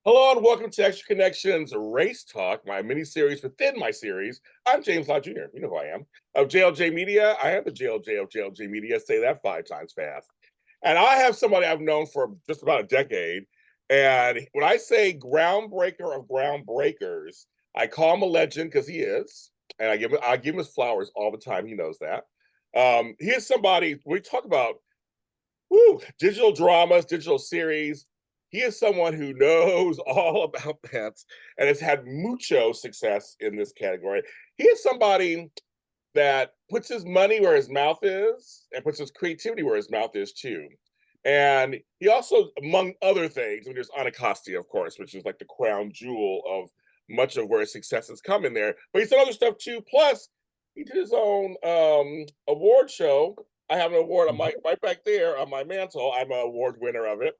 Hello and welcome to Extra Connections Race Talk, my mini series within my series. I'm James Lott Jr. You know who I am. Of JLJ Media. I am the JLJ of JLJ Media. Say that 5 times fast. And I have somebody I've known for just about a decade. And when I say groundbreaker of groundbreakers, I call him a legend because he is. And I give him his flowers all the time. He knows that. He is somebody, we talk about digital dramas, digital series. He is someone who knows all about that and has had mucho success in this category. He is somebody that puts his money where his mouth is and puts his creativity where his mouth is too. And he also, among other things, I mean, there's Anacostia, of course, which is like the crown jewel of much of where his success has come in there. But he's done other stuff too. Plus, he did his own award show. I have an award on right back there on my mantle. I'm an award winner of it.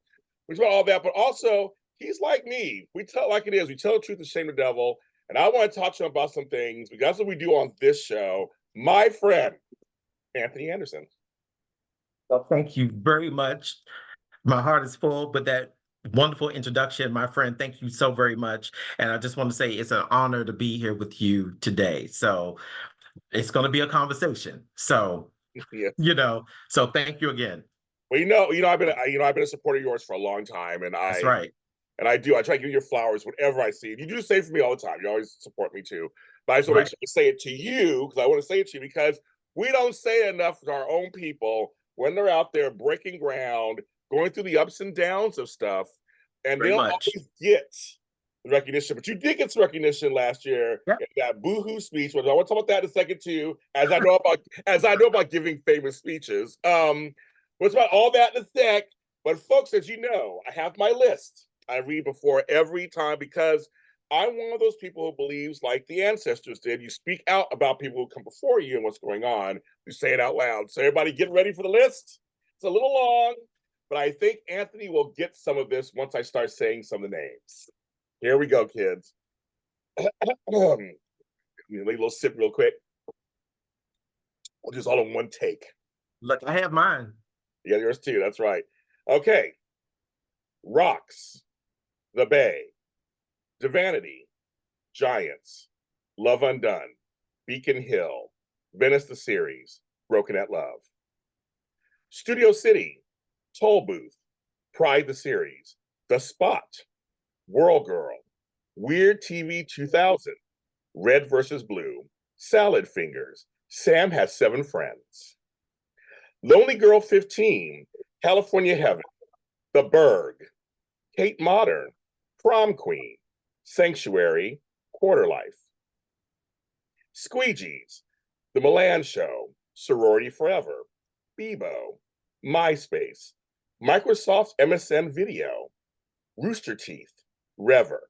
Which about all that, but also he's like me. We tell it like it is. We tell the truth and shame the devil. And I want to talk to him about some things because that's what we do on this show. My friend, Anthony Anderson. Well, thank you very much. My heart is full with that wonderful introduction, my friend. Thank you so very much. And I just want to say it's an honor to be here with you today. So it's going to be a conversation. So, Yeah. so thank you again. Well, I've been a supporter of yours for a long time, and That's right. I try to give you your flowers whenever I see it. You do the same for me all the time. You always support me too. But I just want to make Right. sure to say it to you because I want to say it to you because we don't say it enough to our own people when they're out there breaking ground, going through the ups and downs of stuff, and they Very don't much. always get the recognition. But you did get some recognition last year Yep. in that boohoo speech. Which I want to talk about that in a second too, as I know about giving famous speeches. What's about all that in a sec. But folks, as you know, I have my list. I read before every time because I'm one of those people who believes, like the ancestors did, you speak out about people who come before you and what's going on. You say it out loud. So everybody get ready for the list. It's a little long, but I think Anthony will get some of this once I start saying some of the names. Here we go, kids. Let me take a little sip real quick. We'll just all in one take. Look, I have mine. Yeah, yours too. That's right. Okay. Rocks, The Bay, Divinity, Giants, Love Undone, Beacon Hill, Venice the Series, Broken at Love. Studio City, Toll Booth, Pride the Series, The Spot, World Girl, Weird TV 2000, Red versus Blue, Salad Fingers, Sam Has 7 Friends. Lonely Girl 15, California Heaven, The Berg, Kate Modern, Prom Queen, Sanctuary, Quarter Life. Squeegees, The Milan Show, Sorority Forever, Bebo, MySpace, Microsoft MSN Video, Rooster Teeth, Rever.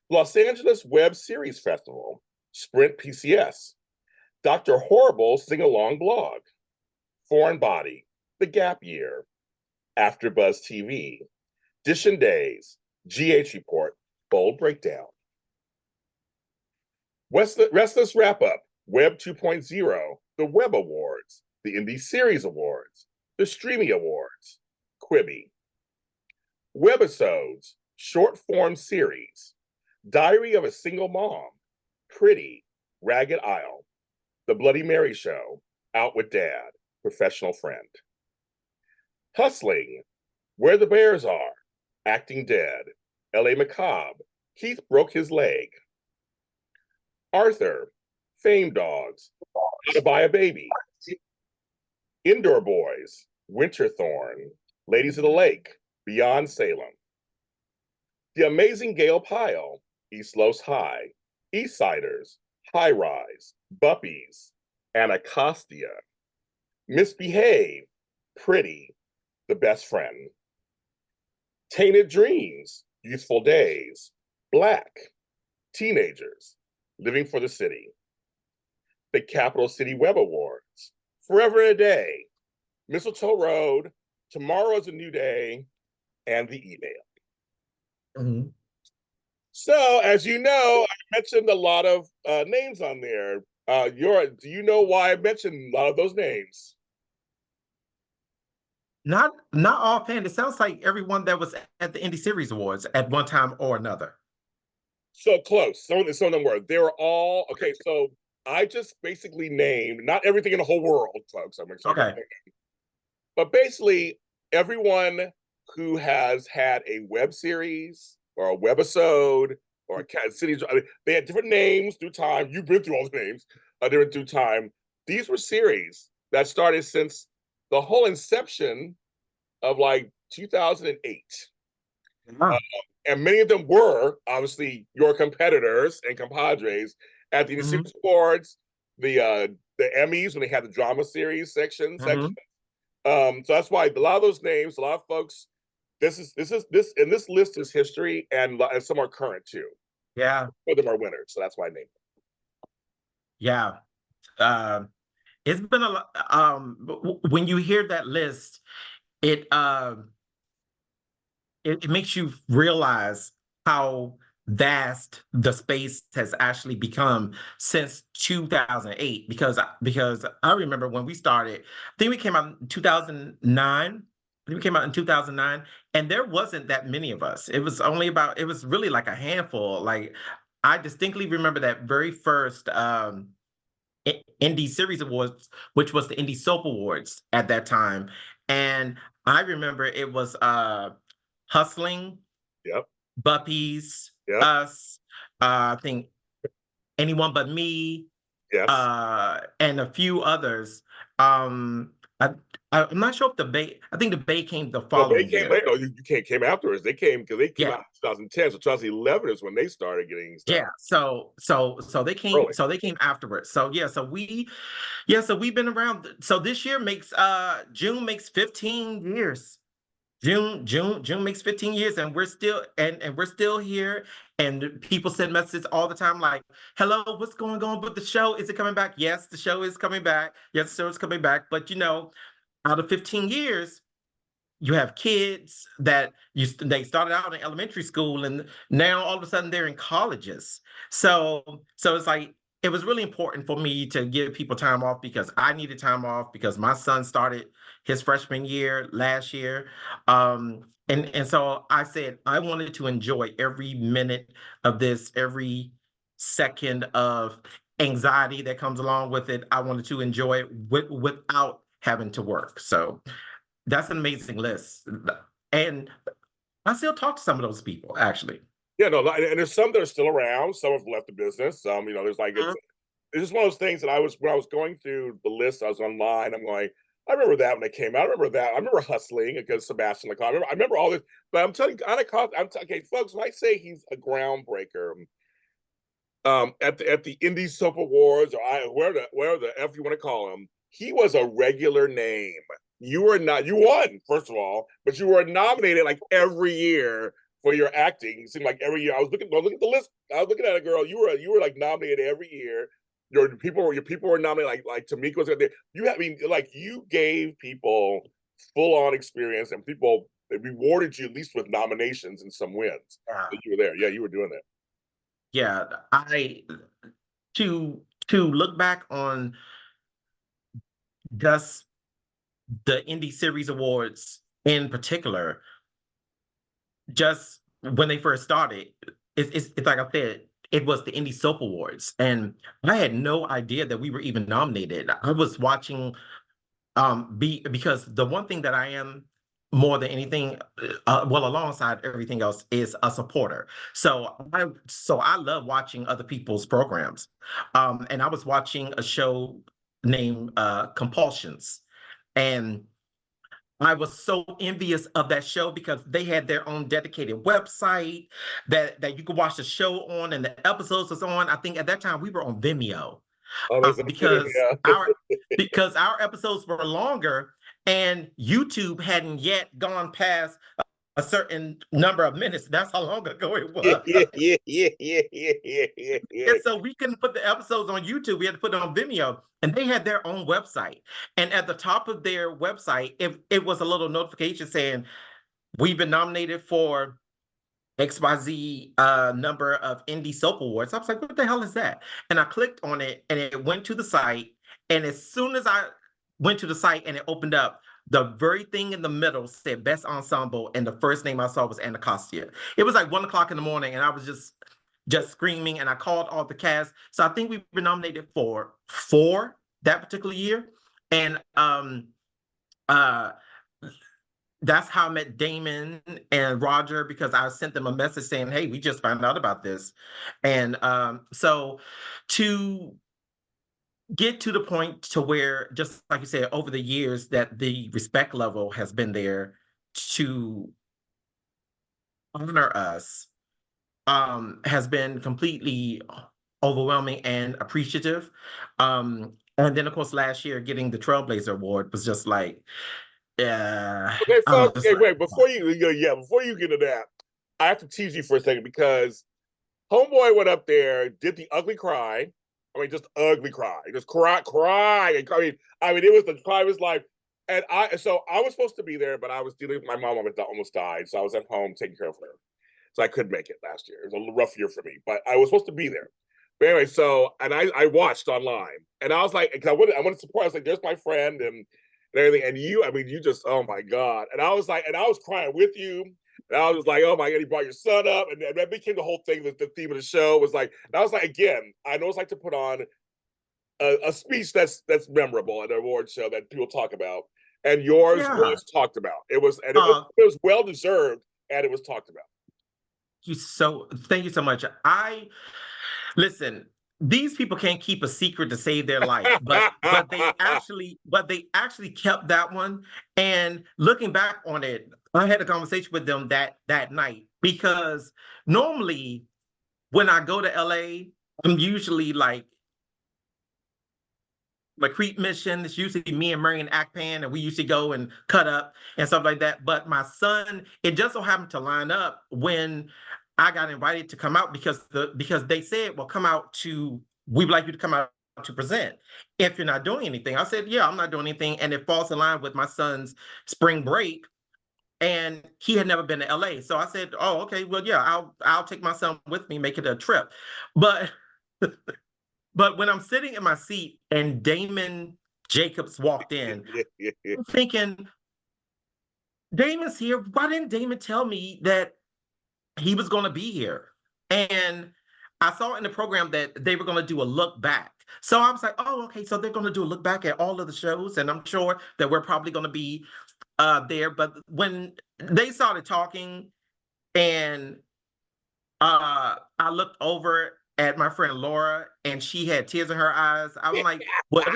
Los Angeles Web Series Festival, Sprint PCS, Dr. Horrible Sing-Along Blog, Foreign Body, The Gap Year, AfterBuzz TV, Dish and Days, GH Report, Bold Breakdown. Restless Wrap Up, Web 2.0, the Web Awards, the Indie Series Awards, the Streamy Awards, Quibi. Webisodes, Short Form Series, Diary of a Single Mom, Pretty, Ragged Isle, The Bloody Mary Show, Out with Dad, Professional Friend. Hustling, Where the Bears Are, Acting Dead, L.A. Macabre, Keith Broke His Leg. Arthur, Fame Dogs, How to Buy a Baby. Indoor Boys, Winterthorn, Ladies of the Lake, Beyond Salem. The Amazing Gail Pyle, East Los High, Eastsiders, High Rise, Buppies, Anacostia. Misbehave, Pretty, The Best Friend. Tainted Dreams, Youthful Days, Black, Teenagers, Living for the City. The Capital City Web Awards, Forever and a Day, Mistletoe Road, Tomorrow's a New Day, and the email. Mhm. So, as you know, I mentioned a lot of names on there. Do you know why I mentioned a lot of those names? Not offhand. It sounds like everyone that was at the Indie Series Awards at one time or another. So close. Some of them were. They were all okay. So I just basically named not everything in the whole world, folks. I'm excited, Okay. but basically everyone who has had a web series or a webisode or a cat city. I mean, they had different names through time. You've been through all the names, different through time. These were series that started since the whole inception of like 2008. Ah, And many of them were obviously your competitors and compadres at the mhm, Series Awards, the Emmys when they had the drama series section. mhm. So that's why a lot of those names, a lot of folks, and this list is history, and some are current too. Yeah, Some of them are winners, so that's why I named yeah. Uh, it's been a lot. When you hear that list, it it makes you realize how vast the space has actually become since 2008 because I remember when we started. I think we came out in 2009. I think we came out in 2009, and there wasn't that many of us. It was really like a handful. Like I distinctly remember that very first Indie Series Awards, which was the Indie Soap Awards at that time. And I remember it was Hustling, it. Yep, Buppies, yep, Us, I think Anyone But Me, yes. and a few others. Um, I, I'm not sure if I think the Bay came the No, they following came year. later. No, you came afterwards. They came because they came Yeah, out in 2010. So 2011 is when they started getting stuff yeah. So early. they came afterwards. So yeah, so we've been around. So this year makes June makes 15 years. June makes 15 years, and we're still here. And people send messages all the time like, hello, what's going on with the show? Is it coming back? Yes, the show is coming back. Yes, the show is coming back. But out of 15 years, you have kids that they started out in elementary school and now all of a sudden they're in colleges. So it's like it was really important for me to give people time off because I needed time off because my son started his freshman year last year. And so I said I wanted to enjoy every minute of this, every second of anxiety that comes along with it. I wanted to enjoy it without having to work. So that's an amazing list. And I still talk to some of those people, actually. Yeah, no, and there's some that are still around. Some have left the business. Some, there's like Mhm. it's just one of those things that I was when I was going through the list. I was online. I'm going. I remember that when they came out. I remember that. I remember hustling against Sebastian Lecon. I remember all this. But I'm telling you, Anacostia. Okay, folks. When I say he's a groundbreaker, at the Indie Soap Awards or where the f you want to call him, he was a regular name. You were not. You won first of all, but you were nominated like every year for your acting. It seemed like every year. I was looking at the list. I was looking at a girl. You were like nominated every year. Your people were nominated like Tamika was there. I mean, like you gave people full on experience, and people they rewarded you at least with nominations and some wins. Yeah. So you were there. Yeah, you were doing that. Yeah. I to look back on just the Indie Series Awards in particular, just when they first started, it's like I said, it was the Indie Soap Awards. And I had no idea that we were even nominated. I was watching because the one thing that I am more than anything well alongside everything else is a supporter. So I love watching other people's programs. And I was watching a show named Compulsions, and I was so envious of that show because they had their own dedicated website that you could watch the show on, and the episodes was on. I think at that time we were on Vimeo, Oh, there's no kidding. because Yeah. our episodes were longer and YouTube hadn't yet gone past a certain number of minutes. That's how long ago it Yeah, was. yeah, yeah, yeah, yeah, yeah, yeah, yeah, yeah. And so we couldn't put the episodes on YouTube. We had to put it on Vimeo. And they had their own website. And at the top of their website, it was a little notification saying, we've been nominated for XYZ number of Indie Soap Awards. I was like, what the hell is that? And I clicked on it and it went to the site. And as soon as I went to the site and it opened up, The very thing in the middle said best ensemble, and the first name I saw was Anacostia. It was like 1 o'clock in the morning, and I was just screaming, and I called all the cast. So I think we were nominated for 4 that particular year. And uh that's how I met Damon and Roger, because I sent them a message saying, "Hey, we just found out about this." And so to get to the point to where, just like you said, over the years, that the respect level has been there to honor us, has been completely overwhelming and appreciative. And then, of course, last year getting the Trailblazer Award was just like, yeah, Okay, I was folks. just Okay, like, wait. Before you get to that, I have to tease you for a second because Homeboy went up there, did the ugly cry. I mean, just ugly cry, just cry. I mean, it was the cry was like, and I was supposed to be there, but I was dealing with my mom almost died, so I was at home taking care of her, so I couldn't make it last year. It was a rough year for me, but I was supposed to be there. But anyway, so and I watched online, and I was like, because I wanted to support. I was like, there's my friend and everything, and you, I mean, you just, oh my god, and I was like, and I was crying with you. And I was just like, oh my god, he brought your son up, and that became the whole thing. The theme of the show was like, and I was like, again, I know it's like to put on a speech that's memorable at an award show that people talk about, and yours yeah. was talked about. It was, and Uh, it was well deserved, and it was talked about. thank you so much. I listen. These people can't keep a secret to save their life, but they actually kept that one. And looking back on it, I had a conversation with them that night, because normally when I go to LA, I'm usually like my creep mission. It's usually me and Marion Akpan, and we usually go and cut up and stuff like that. But my son, it just so happened to line up when I got invited to come out, because they said, "Well, come out to. We would like you to come out to present if you're not doing anything." I said, "Yeah, I'm not doing anything," and it falls in line with my son's spring break, and he had never been to LA. So I said, "Oh, okay, well, yeah, I'll take my son with me, make it a trip." But But when I'm sitting in my seat and Damon Jacobs walked in, I'm thinking, Damon's here. Why didn't Damon tell me that he was going to be here? And I saw in the program that they were going to do a look back. So I was like, oh, okay. So they're going to do a look back at all of the shows. And I'm sure that we're probably going to be there. But when they started talking, and I looked over at my friend Laura, and she had tears in her eyes. I'm like, what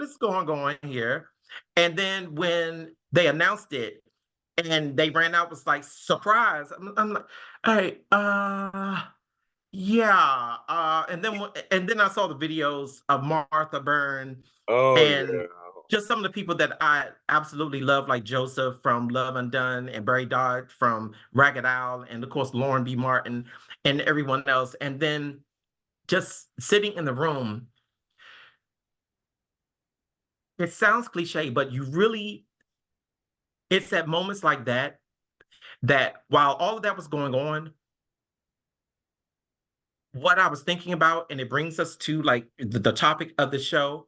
is going on here? And then when they announced it and they ran out, was like, surprise. I'm like, hey, yeah. And then I saw the videos of Martha Byrne Oh and yeah. just some of the people that I absolutely love, like Joseph from Love Undone, and Barry Dodd from Ragged Owl, and of course Lauren B. Martin and everyone else. And then just sitting in the room, it sounds cliche, but it's at moments like that, that while all of that was going on, what I was thinking about, and it brings us to like the topic of the show,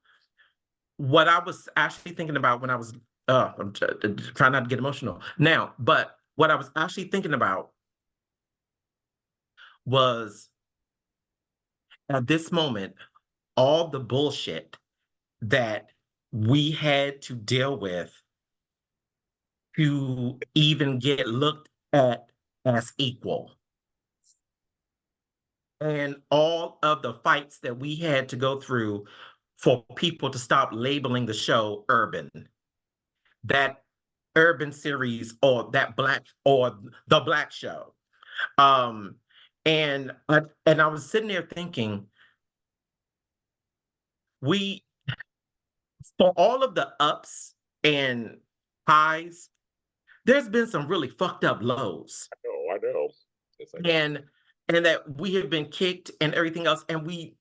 what I was actually thinking about when I was, I'm trying not to get emotional now, but what I was actually thinking about was, at this moment, all the bullshit that we had to deal with to even get looked at as equal, and all of the fights that we had to go through for people to stop labeling the show urban, that urban series, or that black, or the black show. Um, and I was sitting there thinking, we for all of the ups and highs, there's been some really fucked up lows, I know. Yes, I know. and that we have been kicked and everything else, and we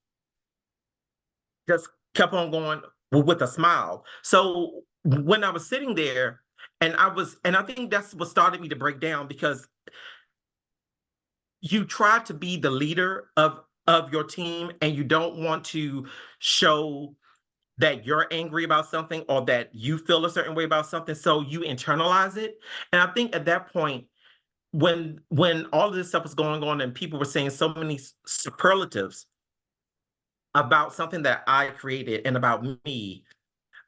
just kept on going with a smile. So when I was sitting there, and I think that's what started me to break down, because you try to be the leader of your team, and you don't want to show that you're angry about something or that you feel a certain way about something, so you internalize it. And I think at that point, when all of this stuff was going on and people were saying so many superlatives about something that I created and about me,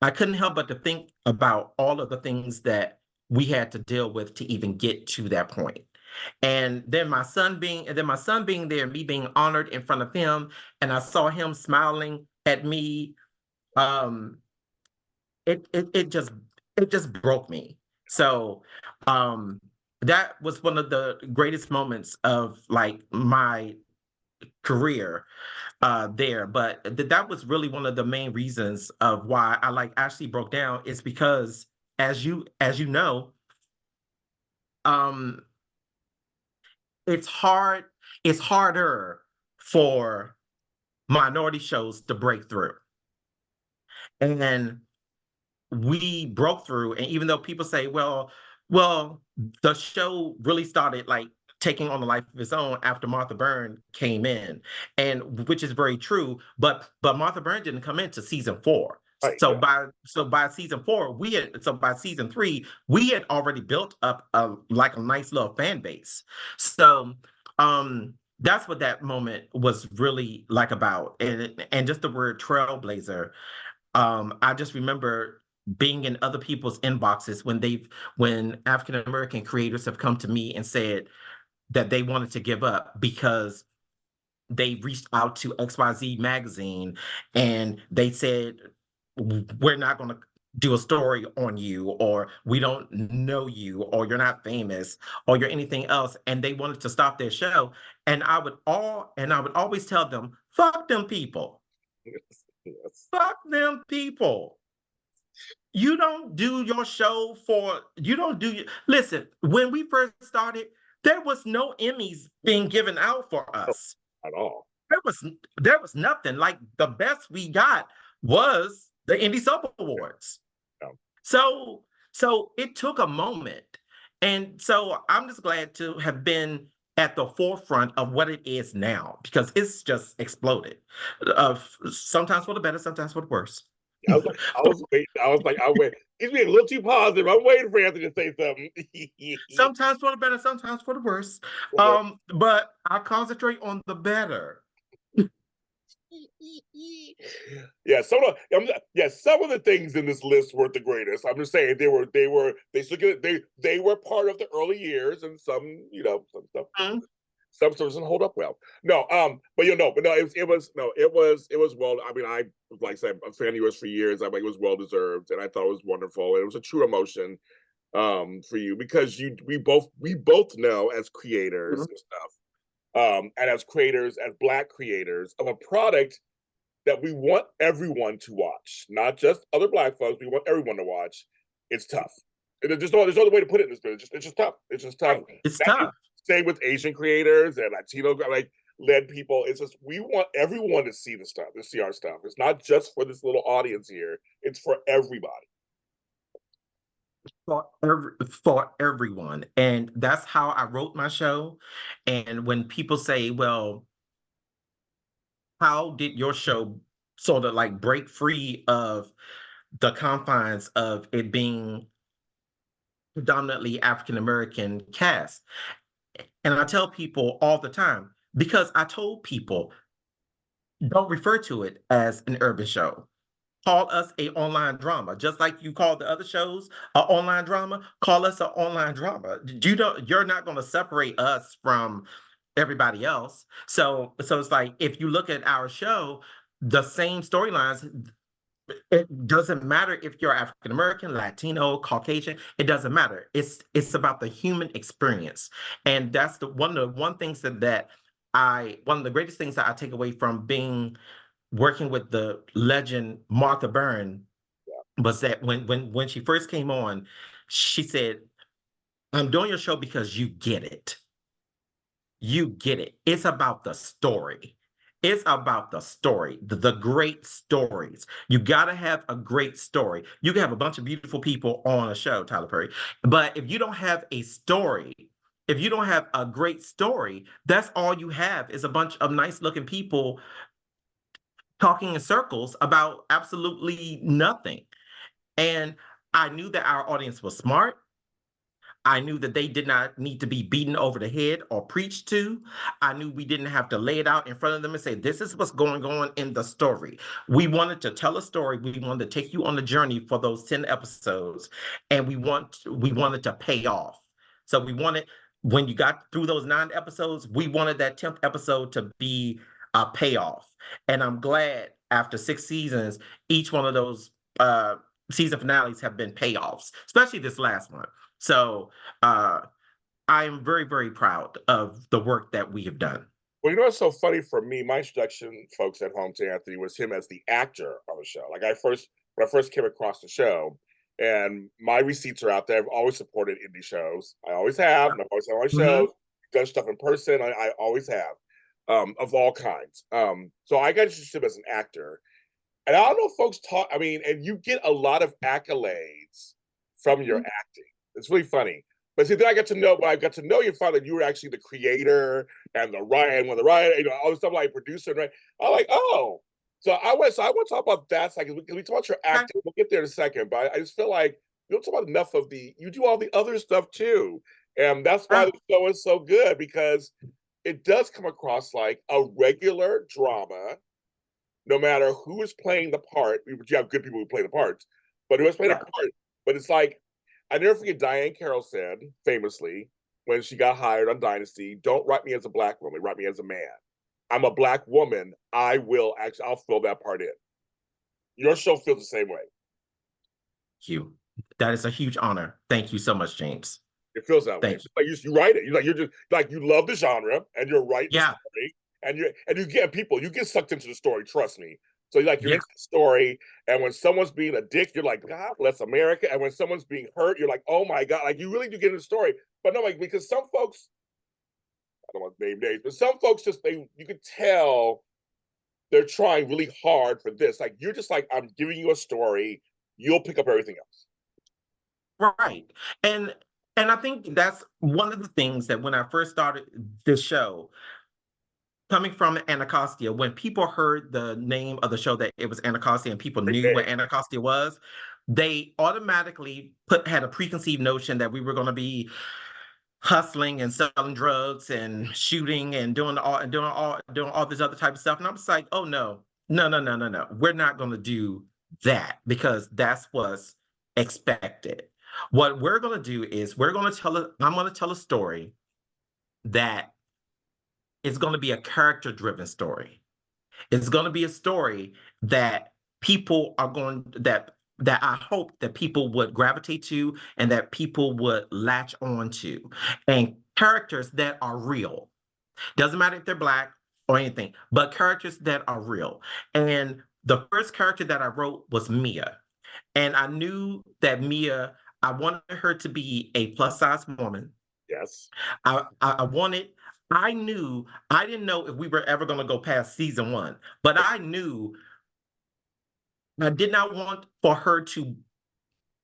I couldn't help but to think about all of the things that we had to deal with to even get to that point. And then my son being there, me being honored in front of him, and I saw him smiling at me. Um, it just broke me. So um, that was one of the greatest moments of like my career there. But that was really one of the main reasons of why I like actually broke down is because as you know, um, it's hard, it's harder for minority shows to break through. And we broke through, and even though people say, well, the show really started like taking on a life of its own after Martha Byrne came in, and which is very true. But Martha Byrne didn't come into season 4. Right. So Yeah. by season 4, by season 3, we had already built up a like a nice little fan base. So that's what that moment was really like about. And just the word trailblazer, I just remember being in other people's inboxes when African American creators have come to me and said that they wanted to give up because they reached out to XYZ magazine and they said, we're not going to do a story on you, or we don't know you, or you're not famous, or you're anything else, and they wanted to stop their show. And I would always tell them, fuck them people. Yes. Yes. Fuck them people. You don't do your show for, you don't do, listen, when we first started, there was no Emmys being given out for No, us. at all. There was nothing. Like the best we got was the Indie Sub Yeah. Awards. No. So so it took a moment. And so I'm just glad to have been at the forefront of what it is now because it's just exploded. Sometimes for the better, sometimes for the worse. I was waiting. I was like, I wait. He's being a little too positive. I'm waiting for Anthony to say something. Sometimes for the better, sometimes for the worse. But I concentrate on the better. Some of the things in this list weren't the greatest. I'm just saying they were part of the early years, and some stuff Mhm. some stuff doesn't hold up well. No, but no, it was well. I mean, I like I said, I'm a fan of yours for years. I mean, it was well deserved, and I thought it was wonderful. It was a true emotion for you because we both know as creators and stuff, and as creators, as Black creators of a product that we want everyone to watch, not just other Black folks. We want everyone to watch. It's tough. There's no other way to put it in this business. It's just tough. It's just tough. It's That is tough. same with Asian creators and Latino like led people. It's just we want everyone to see the stuff, to see our stuff. It's not just for this little audience here. It's for everybody. For everyone. And that's how I wrote my show. And when people say, well, how did your show sort of like break free of the confines of it being predominantly African American cast? And I tell people all the time, because I told people, don't refer to it as an urban show. Call us a online drama, just like you call the other shows an online drama. Call us an online drama. You're not going to separate us from everybody else. So it's like if you look at our show, the same storylines. It doesn't matter if you're African American, Latino, Caucasian. It doesn't matter. It's about the human experience, and that's the one things that I one of the greatest things that I take away from being working with the legend Martha Byrne was that when she first came on, she said, "I'm doing your show because you get it. You get it. It's about the story. It's about the story, the great stories. You got to have a great story. You can have a bunch of beautiful people on a show, Tyler Perry, but if you don't have a story, if you don't have a great story, that's all you have is a bunch of nice looking people talking in circles about absolutely nothing. And I knew that our audience was smart. I knew that they did not need to be beaten over the head or preached to. I knew we didn't have to lay it out in front of them and say, this is what's going on in the story. We wanted to tell a story. We wanted to take you on a journey for those 10 episodes. And we wanted to pay off. So we wanted, when you got through those 9 episodes, we wanted that 10th episode to be a payoff. And I'm glad after 6 seasons, each one of those season finales have been payoffs, especially this last one. So uh, I am very, very proud of the work that we have done. Well, you know what's so funny for me? My introduction, folks at home, to Anthony was him as the actor on the show. Like when I first came across the show, and my receipts are out there. I've always supported indie shows. I always have, and I've always had my Mhm. shows, done stuff in person. I always have, of all kinds. So I got interested as an actor, and I don't know if folks talk. I mean, and you get a lot of accolades from your acting. It's really funny. But see, then I got to know, when I got to know you, found that you were actually the creator and the writer, and when the writer, all the stuff like producer, right? I'm like, oh. So I want to talk about that. So we talk about your Okay. acting. We'll get there in a second, but I just feel like you don't talk about enough of you do all the other stuff too. And that's why Ah, the show is so good, because it does come across like a regular drama, no matter who is playing the part. You have good people who play the parts, but who is playing a yeah. part. But it's like, I never forget Diane Carroll said famously when she got hired on Dynasty, "Don't write me as a black woman, write me as a man. I'm a black woman. I'll fill that part in." Your show feels the same way. Thank you. That is a huge honor. Thank you so much, James. It feels that way. Thank It's you. just like you write it. You're just like, you love the genre and you're writing the Yeah. story, and you get people, you get sucked into the story. Trust me. So you're Yeah. into the story, and when someone's being a dick, you're like, God bless America. And when someone's being hurt, you're like, oh my God, like you really do get in the story. But no, like, because some folks, I don't want to name names, but some folks just, you could tell they're trying really hard for this. Like, you're just like, I'm giving you a story, you'll pick up everything else. Right. And and I think that's one of the things that when I first started this show, coming from Anacostia, when people heard the name of the show that it was Anacostia and people Great knew name. what Anacostia was, they automatically had a preconceived notion that we were going to be hustling and selling drugs and shooting and doing all this other type of stuff. And I'm just like, oh no, no, no, no, no, no. We're not going to do that because that's what's expected. What we're going to do is I'm going to tell a story that is going to be a character driven story. It's going to be a story that people are going that I hope that people would gravitate to and that people would latch on to, and characters that are real. Doesn't matter if they're black or anything, but characters that are real. And the first character that I wrote was Mia, and I knew that Mia. I wanted her to be a plus size woman. Yes. I wanted, I knew, I didn't know if we were ever going to go past season one, but I knew I did not want for her to,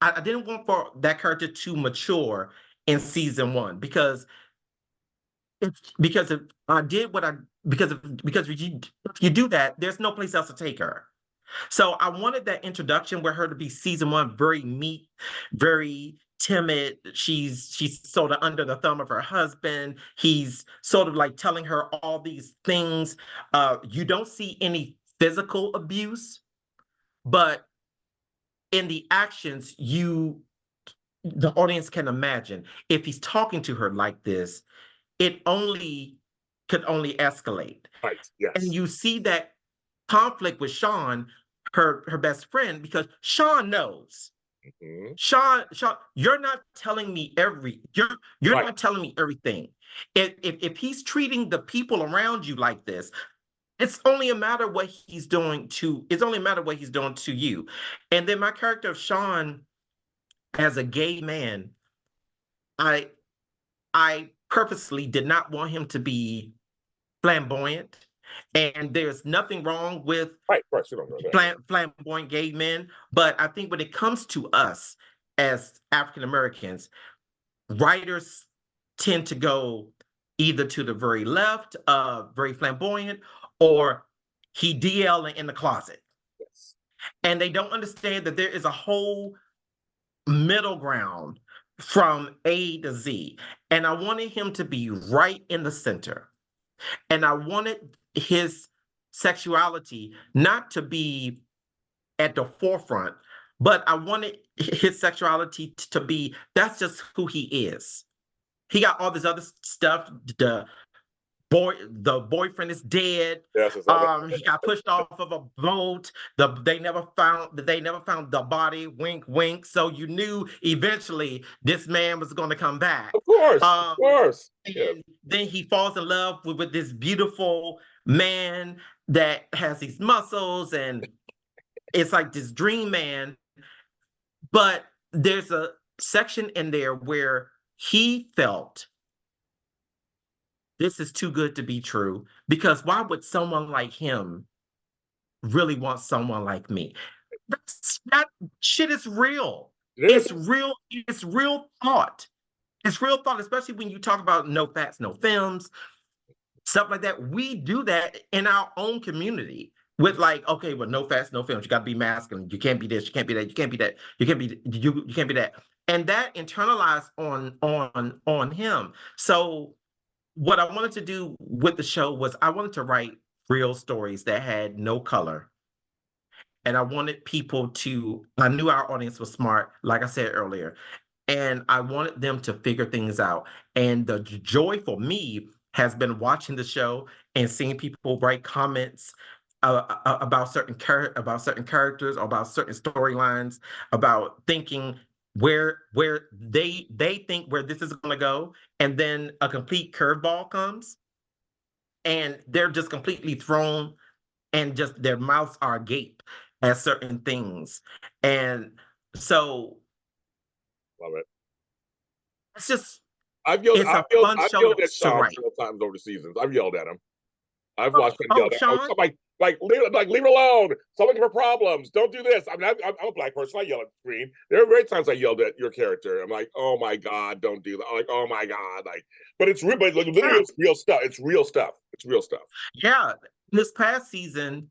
I didn't want for that character to mature in season one because if I did what I, because if you do that, there's no place else to take her. So I wanted that introduction where her to be season one, very meek, very timid. She's sort of under the thumb of her husband. He's sort of like telling her all these things. You don't see any physical abuse, but in the actions, the audience can imagine if he's talking to her like this, it only could only escalate. Right. And Yes. you see that conflict with Sean, her best friend, because Sean knows. Mhm. Sean, you're not telling me you're Right. not telling me everything. If he's treating the people around you like this, it's only a matter what he's doing to you. And then my character of Sean as a gay man, I I purposely did not want him to be flamboyant. And there's nothing wrong with Right. Right. You don't know that. flamboyant gay men. But I think when it comes to us as African Americans, writers tend to go either to the very left, very flamboyant, or he DLing in the closet. Yes. And they don't understand that there is a whole middle ground from A to Z. And I wanted him to be right in the center. And I wanted his sexuality not to be at the forefront, but I wanted his sexuality to be that's just who he is. He got all this other stuff. The boyfriend is dead. Yes. He got pushed off of a boat. They never found the body. Wink, wink. So you knew eventually this man was going to come back. Of course. Of Um, course. and Yeah. then he falls in love with this beautiful man that has these muscles, and it's like this dream man. But there's a section in there where he felt this is too good to be true, because why would someone like him really want someone like me? That shit is real. It is. It's real. It's real thought. It's real thought, especially when you talk about no facts, no films, stuff like that. We do that in our own community with like, okay, well, no facts, no films. You got to be masculine. You can't be this. You can't be that. You can't be that. You can't be you can't be that. And that internalized on him. So what I wanted to do with the show was I wanted to write real stories that had no color. And I wanted people to, I knew our audience was smart, like I said earlier, and I wanted them to figure things out. And the joy for me has been watching the show and seeing people write comments about certain characters, or about certain storylines, about thinking where they think where this is going to go, and then a complete curveball comes, and they're just completely thrown, and just their mouths are agape at certain things, and so Love it. it's just I've yelled, it's I've a yelled, fun I've show yelled at to Sean write. several times over the seasons. I've yelled at him. I've Oh, watched him yell at him. Sean, Leave it alone. Stop looking for problems. Don't do this. I mean, I'm a black person. I yell at the screen. There are great times I yelled at your character. I'm like, oh my God, don't do that. I'm like, oh my God. Like, but it's real, but literally yeah, it's real stuff. It's real stuff. It's real stuff. yeah. This past season,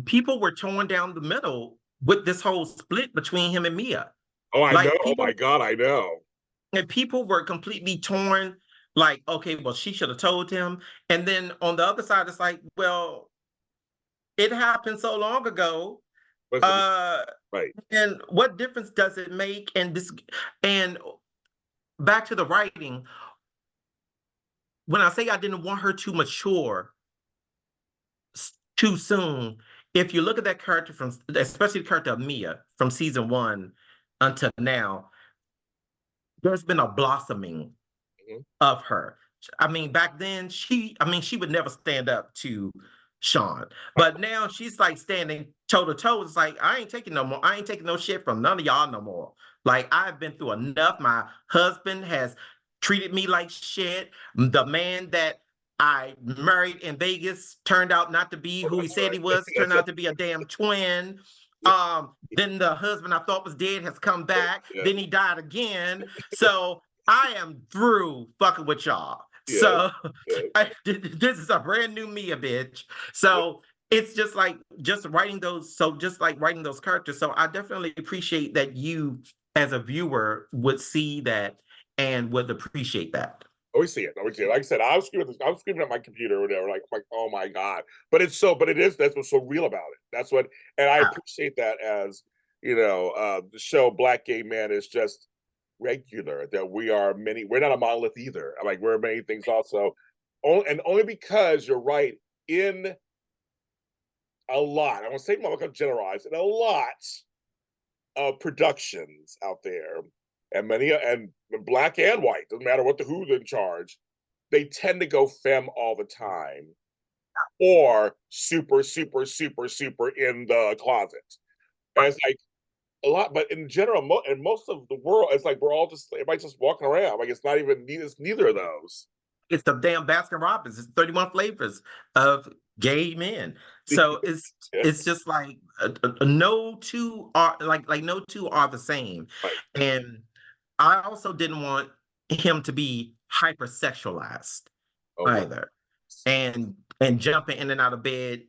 people were torn down the middle with this whole split between him and Mia. Oh, I know. Like Oh my God, I know. and people were completely torn. Like, okay, well, she should have told him. And then on the other side, it's like, well, it happened so long ago. Listen, Uh, right. and what difference does it make? And back to the writing. When I say I didn't want her to mature too soon, if you look at that character from, especially the character of Mia from season 1 until now, there's been a blossoming of her. I mean, back then she would never stand up to Sean, but now she's like standing toe to toe. It's like I ain't taking no more. I ain't taking no shit from none of y'all no more. Like I've been through enough. My husband has treated me like shit. The man that I married in Vegas turned out not to be Oh, who he that's said he right. was. Turned That's out it. to be a damn twin. Yeah, Then the husband I thought was dead has come back. yeah, Then he died again. So I am through fucking with y'all. yeah, So yeah. this is a brand new Mia, bitch. So it's just like just writing those. So just like writing those characters. So I definitely appreciate that you, as a viewer, would see that and would appreciate that. Always see it. Always see it. Like I said, I was screaming at my computer or whatever, like, oh my God. But it is, that's what's so real about it. That's what, and I Yeah. appreciate that as, the show Black Gay Man is just regular, that we're not a monolith either. Like, we're many things also. And only because you're right, in a lot, I want to say, I'm not going to generalize, in a lot of productions out there, and many, and black and white, doesn't matter who's in charge, they tend to go femme all the time, or super, super, super, super in the closet. And it's like a lot, but in general, in most of the world, it's like we're all just, everybody's just walking around. Like, it's not even, it's neither of those. It's the damn Baskin Robbins. It's 31 flavors of gay men. So Yeah, it's just like no two are like no two are the same. right. And I also didn't want him to be hypersexualized Oh my. either. And jumping in and out of bed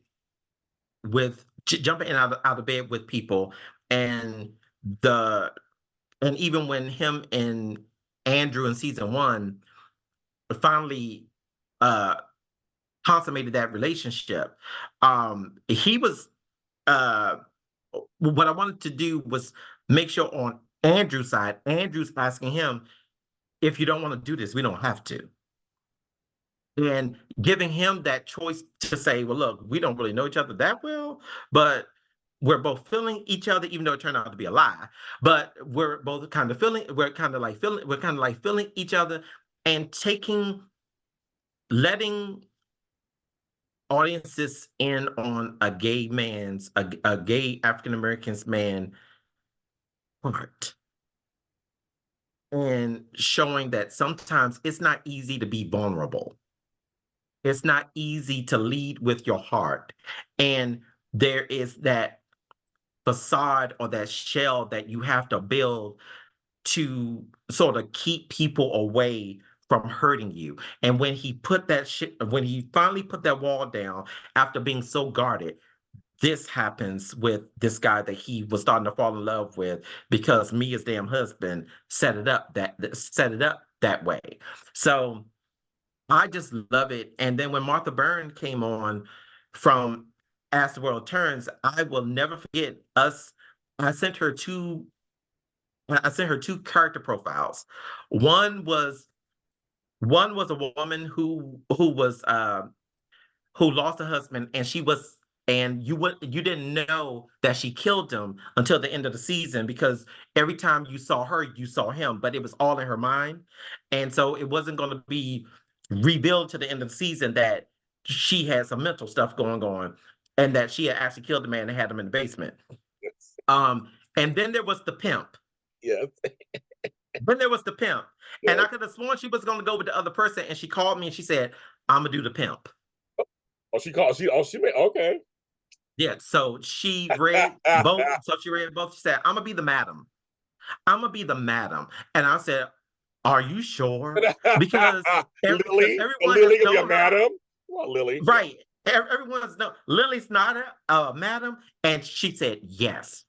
with jumping in out of bed with people, and the and even when him and Andrew in season one finally uh consummated that relationship, he was uh what I wanted to do was make sure on Andrew's side, Andrew's asking him, if you don't want to do this, we don't have to. And giving him that choice to say, well, look, we don't really know each other that well, but we're both feeling each other, even though it turned out to be a lie. But we're both kind of feeling, we're kind of like feeling each other and letting audiences in on a gay African American's man heart, and showing that sometimes it's not easy to be vulnerable. It's not easy to lead with your heart. And there is that facade or that shell that you have to build to sort of keep people away from hurting you. And when he finally put that wall down after being so guarded, this happens with this guy that he was starting to fall in love with because Mia's damn husband set it up that way. So I just love it. And then when Martha Byrne came on from As the World Turns, I will never forget us. I sent her two. I sent her two character profiles. One was one was a woman who lost a husband, and you didn't know that she killed him until the end of the season, because every time you saw her you saw him, but it was all in her mind, and so it wasn't going to be revealed to the end of the season that she had some mental stuff going on, and that she had actually killed the man and had him in the basement. Yes. And then there was the pimp. Yes. Then there was the pimp, and Yes. I could have sworn she was going to go with the other person, and she called me and she said, "I'm gonna do the pimp." Oh, she called. She made. Okay. Yeah, so she read both. So she read both. She said, "I'm gonna be the madam. I'm gonna be the madam." And I said, "Are you sure?" Because Lily, everyone has Lily gonna be a known her, madam. Well, Lily. Yeah. right? Everyone's known Lily's not a madam, and she said, "Yes,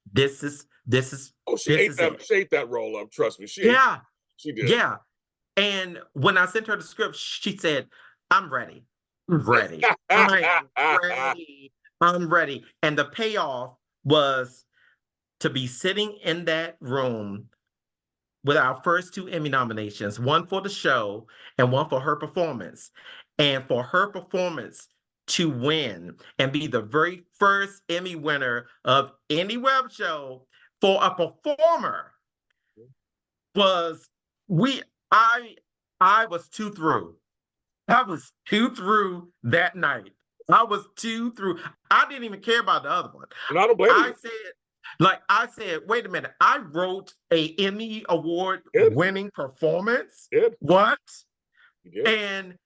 Oh, she this ate is that. it." She ate that roll up. Trust me, she ate. Yeah, She did. yeah. And when I sent her the script, she said, "I'm ready. I'm ready. I am ready. I'm ready." And the payoff was to be sitting in that room with our first two Emmy nominations, one for the show and one for her performance. And for her performance to win and be the very first Emmy winner of any web show for a performer was we I I was too through. I was too through that night. I was too through. I didn't even care about the other one. And I don't blame I you. said, I said, wait a minute. I wrote a Emmy Award You did. winning performance. You did. What? You did.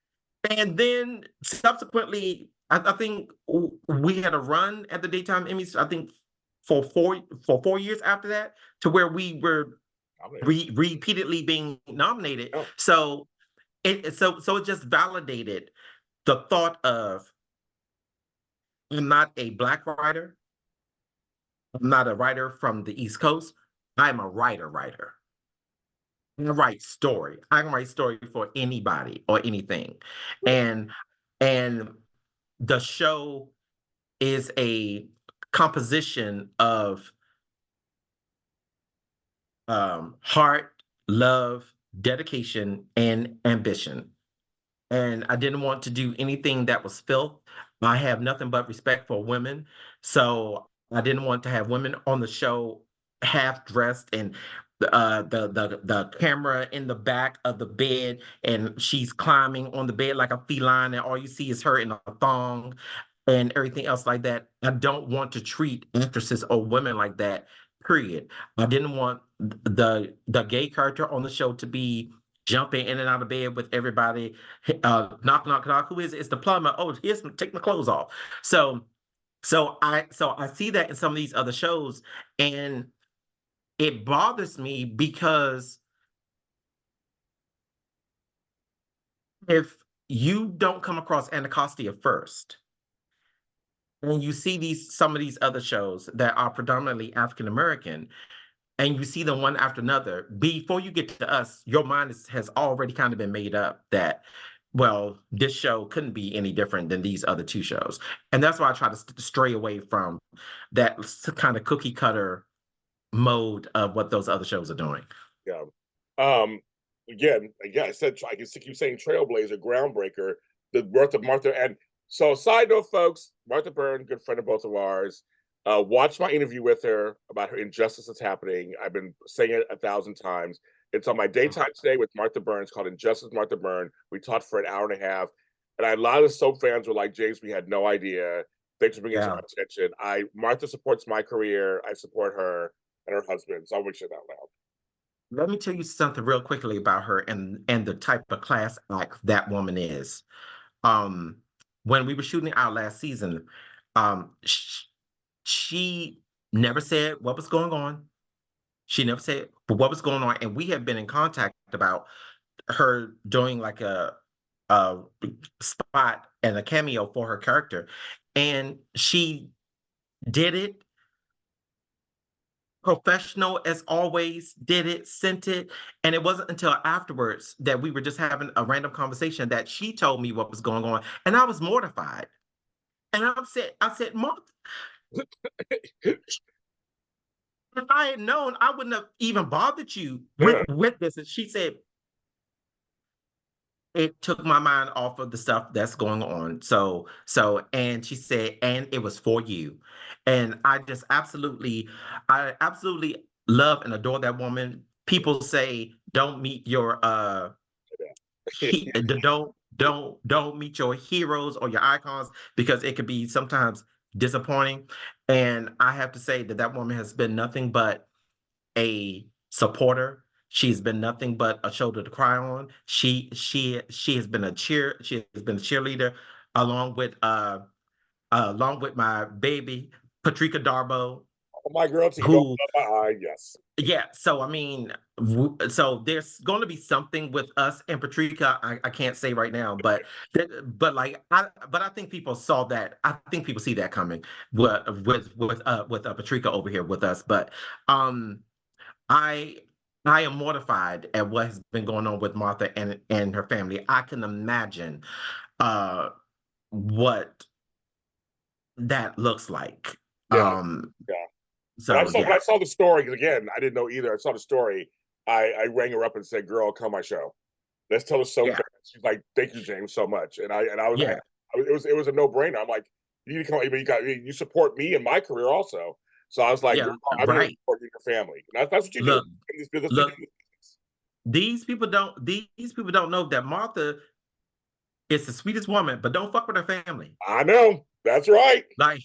And then subsequently, I think we had a run at the daytime Emmys. I think for 4 years after that, to where we were repeatedly being nominated. Oh, So it just validated the thought of, I'm not a Black writer. I'm not a writer from the East Coast. I'm a writer. I can write story. I can write story for anybody or anything. And and the show is a composition of heart, love, dedication, and ambition. And I didn't want to do anything that was filth. I have nothing but respect for women, so I didn't want to have women on the show half dressed, and the camera in the back of the bed, and she's climbing on the bed like a feline, and all you see is her in a thong and everything else like that. I don't want to treat actresses or women like that. Period. I didn't want the gay character on the show to be jumping in and out of bed with everybody, knock, knock, knock. Who is it? It's the plumber. Oh, here's take my clothes off. So I see that in some of these other shows, and it bothers me because if you don't come across Anacostia first, and you see some of these other shows that are predominantly African American, and you see them one after another, before you get to us, your mind has already kind of been made up that, well, this show couldn't be any different than these other two shows. And that's why I try to stray away from that kind of cookie cutter mode of what those other shows are doing. Yeah. Again, I said I can keep saying Trailblazer, Groundbreaker, the birth of Martha. And so, side note, folks, Martha Byrne, good friend of both of ours. Watch my interview with her about her injustice that's happening. I've been saying it 1,000 times. It's on my daytime today with Martha Byrne. It's called Injustice Martha Byrne. We talked for an hour and a half. And a lot of soap fans were like, James, we had no idea. Thanks for bringing it to Yeah. our attention. Martha supports my career. I support her and her husband. So I'll make sure that loud. Let me tell you something real quickly about her and the type of class act that woman is. Um, when we were shooting our last season, she never said what was going on. She never said what was going on, and we have been in contact about her doing like a spot and a cameo for her character, and she did it professional as always, did it, sent it, and it wasn't until afterwards that we were just having a random conversation that she told me what was going on, and I was mortified. And I said, Mark, if I had known, I wouldn't have even bothered you with this. And she said, it took my mind off of the stuff that's going on. And she said, and it was for you. And I absolutely love and adore that woman. People say, don't meet your don't meet your heroes or your icons because it could be sometimes disappointing. And I have to say that woman has been nothing but a supporter. She's been nothing but a shoulder to cry on. She has been she has been a cheerleader along with my baby Patricia Darbo, My girl, to you don't who know my eye. Yes. yeah, so I mean, so there's going to be something with us and Patricia. I can't say right now, but I think people saw that. I think people see that coming with Patricia over here with us. But I I am mortified at what has been going on with Martha and her family. I can imagine uh what that looks like. Yeah. Yeah. So When yeah, I saw the story, because again, I didn't know either. I saw the story. I rang her up and said, "Girl, come my show. Let's tell the soap yeah, fans." She's like, "Thank you, James, so much." And I was yeah, it was a no brainer. I'm like, "You need to come. You support me and my career also." So I was like, yeah, "Girl, I'm here to right. support you and your family." And that's what you do Look, in this business. look, these people don't know that Martha is the sweetest woman, but don't fuck with her family. I know. That's right. Like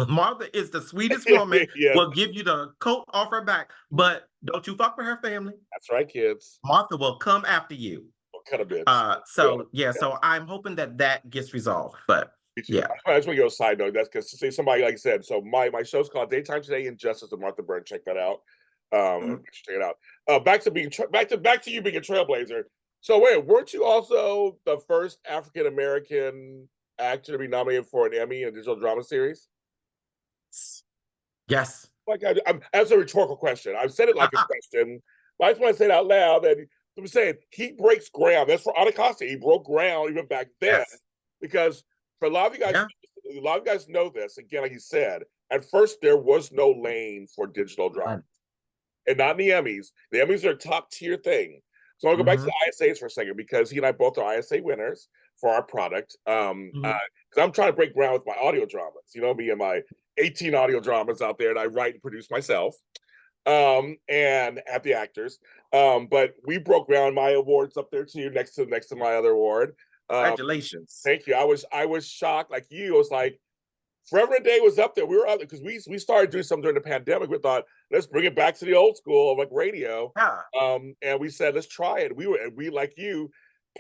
Martha is the sweetest woman, Yes, will give you the coat off her back, but don't you fuck with her family. that's right, kids. Martha will come after you. What kind of bits? Yeah. So yeah, so I'm hoping that gets resolved. But Me too. yeah, I just want to go side note. That's because say somebody like I said. So my show's called Daytime Today Injustice with Martha Byrne. Check that out. Check it out. Back to you being a trailblazer. So wait, weren't you also the first African American actor to be nominated for an Emmy in a digital drama series? yes. Like that's a rhetorical question. I've said it like a question, but I just want to say it out loud. And I'm saying he breaks ground. That's for Anacostia. He broke ground even back then Yes. because for a lot of you guys, Yeah. a lot of you guys know this. Again, like he said, at first there was no lane for digital drama, and not in the Emmys. The Emmys are a top tier thing. So I'll go back to the ISAs for a second because he and I both are ISA winners for our product. Because I'm trying to break ground with my audio dramas. You know, me and my 18 audio dramas out there, and I write and produce myself. And at the actors. But we broke ground. My award's up there too, next to my other award. Congratulations. Thank you. I was shocked, like you. I was like, Forever and a Day was up there. We were up there because we started doing something during the pandemic. We thought, let's bring it back to the old school of like radio. Yeah. And we said, let's try it. We like you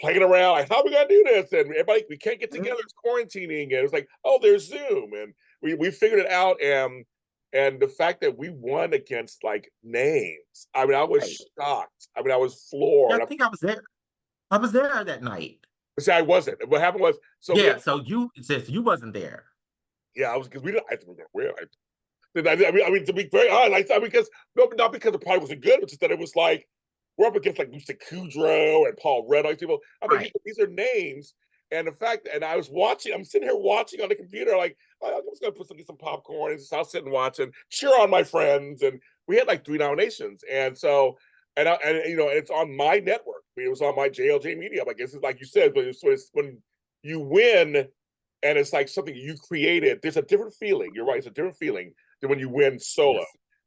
playing around, like, how are we gonna do this? And everybody, we can't get together, it's quarantining. And it was like, oh, there's Zoom. And we figured it out. And the fact that we won against like names, I mean, I was shocked. I mean, I was floored. Yeah, I think I was there. I was there that night. See, I wasn't. What happened was, So you wasn't there. Yeah, I was because we didn't. I think we were weird. I mean, to be very honest, because no, not because the product wasn't good, it's just that it was like we're up against like Lucy Kudrow and Paul Rudd, like people. I'm like, Right. these are names, and the fact, and I was watching. I'm sitting here watching on the computer, like oh, I'm just gonna get some popcorn, and just I'll sit and watch and cheer on my friends, and we had like 3 nominations, and so. And you know, and it's on my network. I mean, it was on my JLJ Media. I'm like, it's like you said, but it's when you win, and it's like something you created. There's a different feeling. You're right. It's a different feeling than when you win solo. Yes.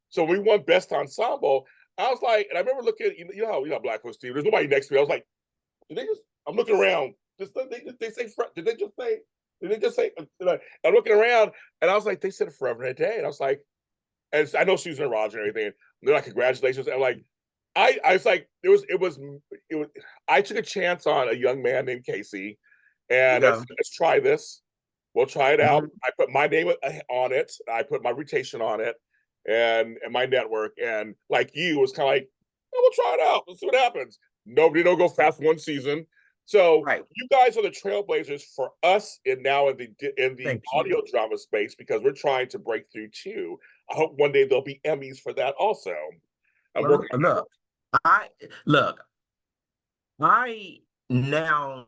So when we won best ensemble, I was like, and I remember looking at you know Black Host Team. There's nobody next to me. I was like, did they just? I'm looking around. They say? Did they just say? Did they just say? I'm looking around, and I was like, they said Forever and a Day, and I was like, and I know Susan and Roger and everything. And they're like, congratulations. And I'm like, I was like, it was. I took a chance on a young man named Casey, and I Yeah. said, let's try this. We'll try it out. Mhm. I put my name on it. I put my rotation on it, and my network. And like you, was kind of like, oh, we'll try it out. Let's see what happens. Nobody don't go fast one season. So Right. you guys are the trailblazers for us in now in the Thank you. audio drama space because we're trying to break through too. I hope one day there'll be Emmys for that also. I'm Well, working. I look, I now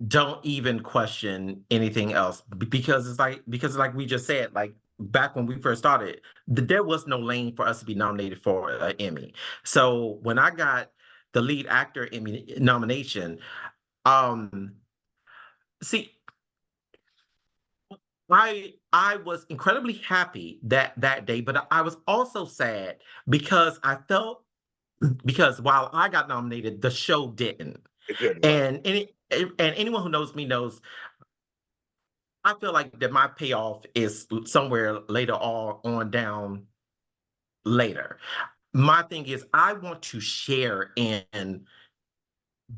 don't even question anything else because like we just said, like back when we first started, there was no lane for us to be nominated for an Emmy. So when I got the lead actor Emmy nomination, um, see, I was incredibly happy that day, but I was also sad because I felt because while I got nominated, the show didn't. It didn't right. And anyone who knows me knows I feel like that my payoff is somewhere later on down later. My thing is I want to share in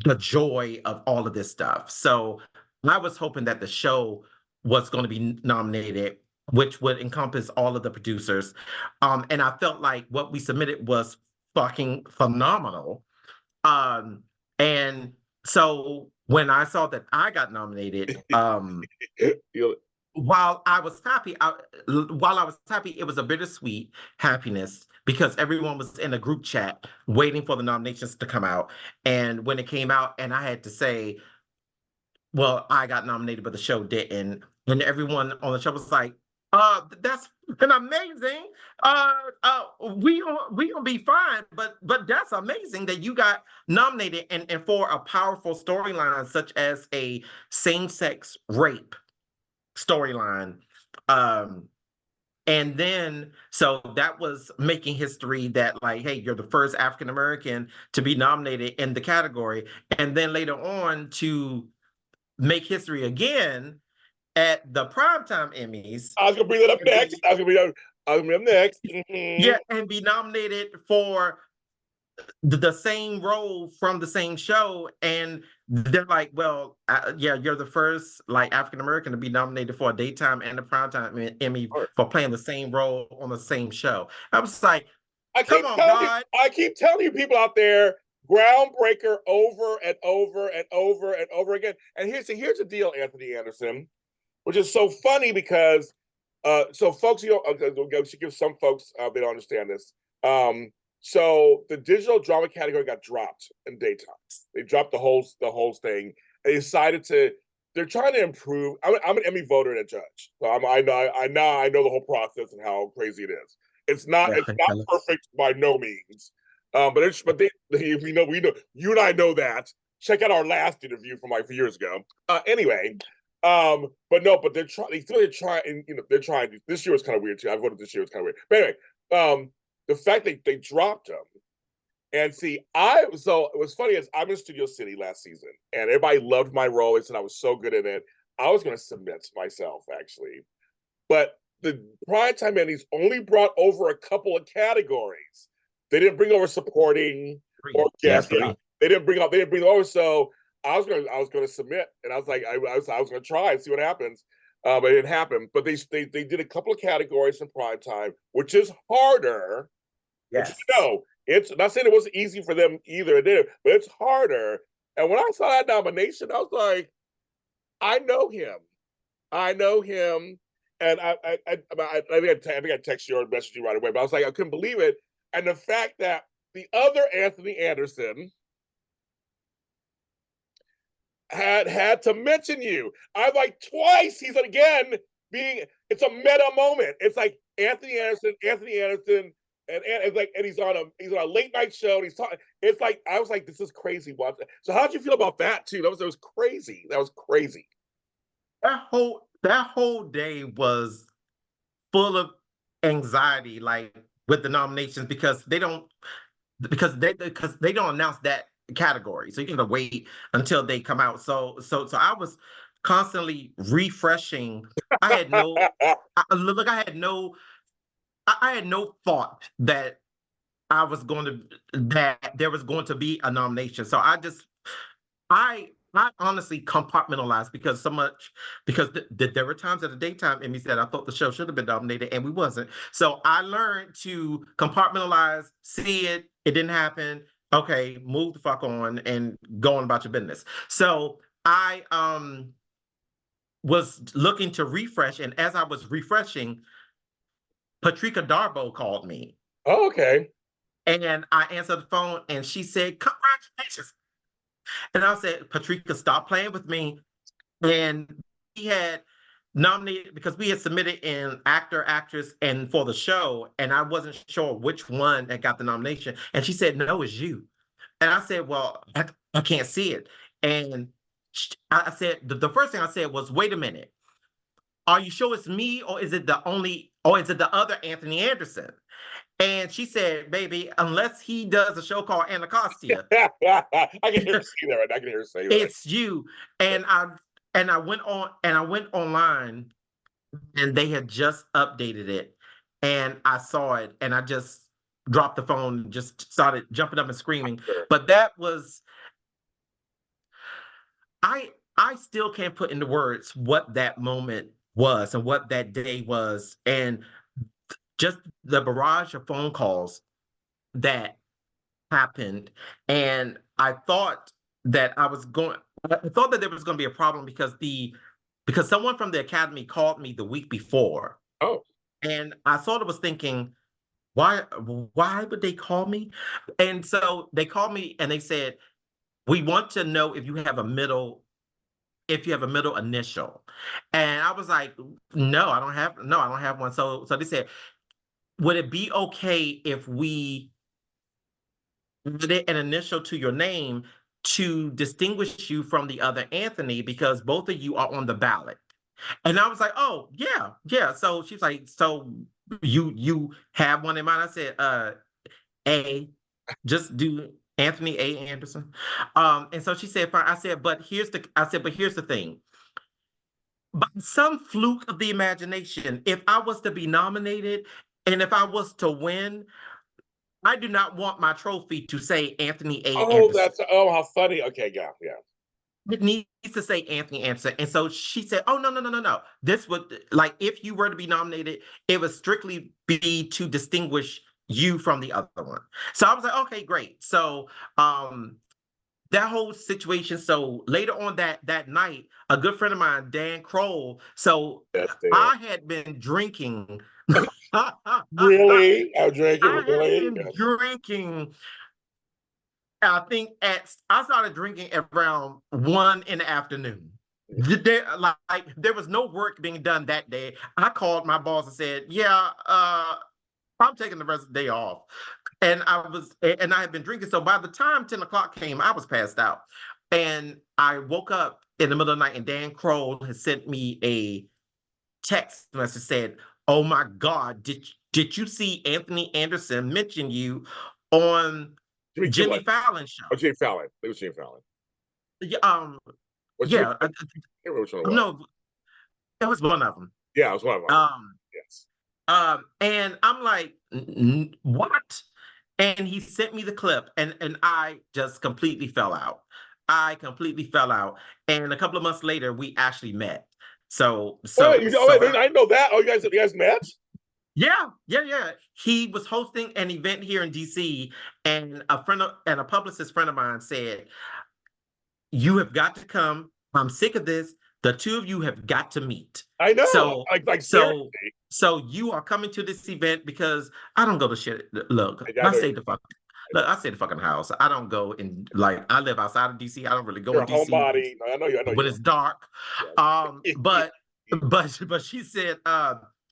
the joy of all of this stuff. So I was hoping that the show was going to be nominated, which would encompass all of the producers. And I felt like what we submitted was fucking phenomenal. Um, and so when I saw that I got nominated, while I was happy, it was a bittersweet happiness because everyone was in a group chat waiting for the nominations to come out. And when it came out, and I had to say, well, I got nominated, but the show didn't. And everyone on the show was like, that's been amazing. Uh, uh, we gonna be fine, but that's amazing that you got nominated and for a powerful storyline such as a same-sex rape storyline. Um, and then so that was making history that like, hey, you're the first African American to be nominated in the category, and then later on to make history again at the primetime Emmys. I was gonna bring that up next. I was gonna bring up next. Yeah, and be nominated for the same role from the same show, and they're like, well, yeah, you're the first like African American to be nominated for a daytime and a primetime Emmy for playing the same role on the same show. I was like, come on, God. I keep telling you, people out there, Groundbreaker over and over and over and over again. And here's the deal, Anthony Anderson, which is so funny because so folks, you know, we should give some folks they don't understand this. So the digital drama category got dropped in daytime. They dropped the whole thing. They decided to. They're trying to improve. I'm an Emmy voter and a judge, so I know the whole process and how crazy it is. Yeah, It's not perfect by no means. But we know you and I know that. Check out our last interview from like a few years ago. Anyway, but they're trying. They're trying. You know, they're trying. This year was kind of weird too. I voted this year was kind of weird. But anyway, the fact that they dropped them, and see, so it was funny as I'm in Studio City last season, and everybody loved my role and said I was so good in it. I was going to submit myself actually, but the primetime Emmys only brought over a couple of categories. They didn't bring over supporting or guest. Yeah, they didn't bring over. So I was gonna submit, and I was like, I was gonna try and see what happens. But it didn't happen. But they did a couple of categories in primetime, which is harder. yes. Which it's not saying it wasn't easy for them either. It did, but it's harder. And when I saw that nomination, I was like, I know him. I know him. And I think I text you or message you right away, but I was like, I couldn't believe it. And the fact that the other Anthony Anderson had to mention you. I'm like twice. He's again being. It's a meta moment. It's like Anthony Anderson, and it's like, and he's on a late night show. And he's talking. It's like I was like, this is crazy. Watch. So how'd you feel about that too? That was crazy. That was crazy. That whole day was full of anxiety, like with the nominations, because they don't announce that category, so you gotta wait until they come out. So I was constantly refreshing. I had no look. I had no thought that there was going to be a nomination. So I honestly compartmentalized because there were times at the daytime Emmy said I thought the show should have been nominated and we wasn't. So I learned to compartmentalize, see it, it didn't happen. Okay, move the fuck on and go on about your business. So I was looking to refresh, and as I was refreshing, Patrika Darbo called me. Oh, okay. And I answered the phone and she said, "Congratulations." And I said, "Patrika, stop playing with me." And he had nominated because we had submitted in actor, actress, and for the show, and I wasn't sure which one that got the nomination. And she said, "No, it's you." And I said, "Well, I can't see it." And I said, the first thing I said was, "Wait a minute. Are you sure it's me, or is it the other Anthony Anderson?" And she said, "Baby, unless he does a show called Anacostia, I can hear her say that right. I can hear her say that. it's you." And I went online, and they had just updated it, and I saw it, and I just dropped the phone and just started jumping up and screaming. Sure. But that was I still can't put into words what that moment was and what that day was, and just the barrage of phone calls that happened. And I thought that there was going to be a problem because someone from the academy called me the week before, Oh, and I sort of was thinking, why would they call me? And so they called me and they said, "We want to know if you have a middle initial." And I was like, "No, I don't have one." So they said, "Would it be okay if we added an initial to your name to distinguish you from the other Anthony, because both of you are on the ballot?" And I was like, "Oh, yeah, yeah." So she's like, "So you have one in mind?" I said, A, just do Anthony A. Anderson." And so she said, "Fine." I said, "But here's the thing. By some fluke of the imagination, if I was to be nominated and if I was to win, I do not want my trophy to say Anthony A. oh, Anderson. how funny. Okay, yeah, yeah. It needs to say Anthony Anderson." And so she said, "Oh, no, no, no, no, no. This would, like, if you were to be nominated, it would strictly be to distinguish you from the other one." So I was like, "Okay, great." So that whole situation. So later on that night, a good friend of mine, Dan Kroll. So That's Dan. I had been drinking. I Really? I'm drinking. had Really? been Yes. drinking. I started drinking at around 1 in the afternoon. There was no work being done that day. I called my boss and said, "Yeah, I'm taking the rest of the day off." And I had been drinking. So by the time 10 o'clock came, I was passed out. And I woke up in the middle of the night, and Dan Kroll had sent me a text message, said, "Oh my God, did you see Anthony Anderson mention you on Jimmy Jimmy Kimmel. Fallon's show?" Oh, Jimmy Fallon. It was Jimmy Fallon. Yeah, Was Jimmy yeah, Fallon? I can't remember which one it was. no, it was one of them. Yeah, it was one of them. Um, Yes. and I'm like, What?" And he sent me the clip, and I just completely fell out. I completely fell out. And a couple of months later, we actually met. So Wait, so so wait, I didn't know that. Oh, you guys met? yeah, yeah, yeah. He was hosting an event here in DC, and a publicist friend of mine said, "You have got to come. I'm sick of this. the two of you have got to meet. I know, So, like so, seriously. so you are coming to this event because I don't go to shit. Look, I I know stay the fuck. Look, I stay the fucking house. I don't go in like I live outside of DC. I don't really go you're in a DC homebody. I know you. I know when you. it's dark. Yeah. But she said,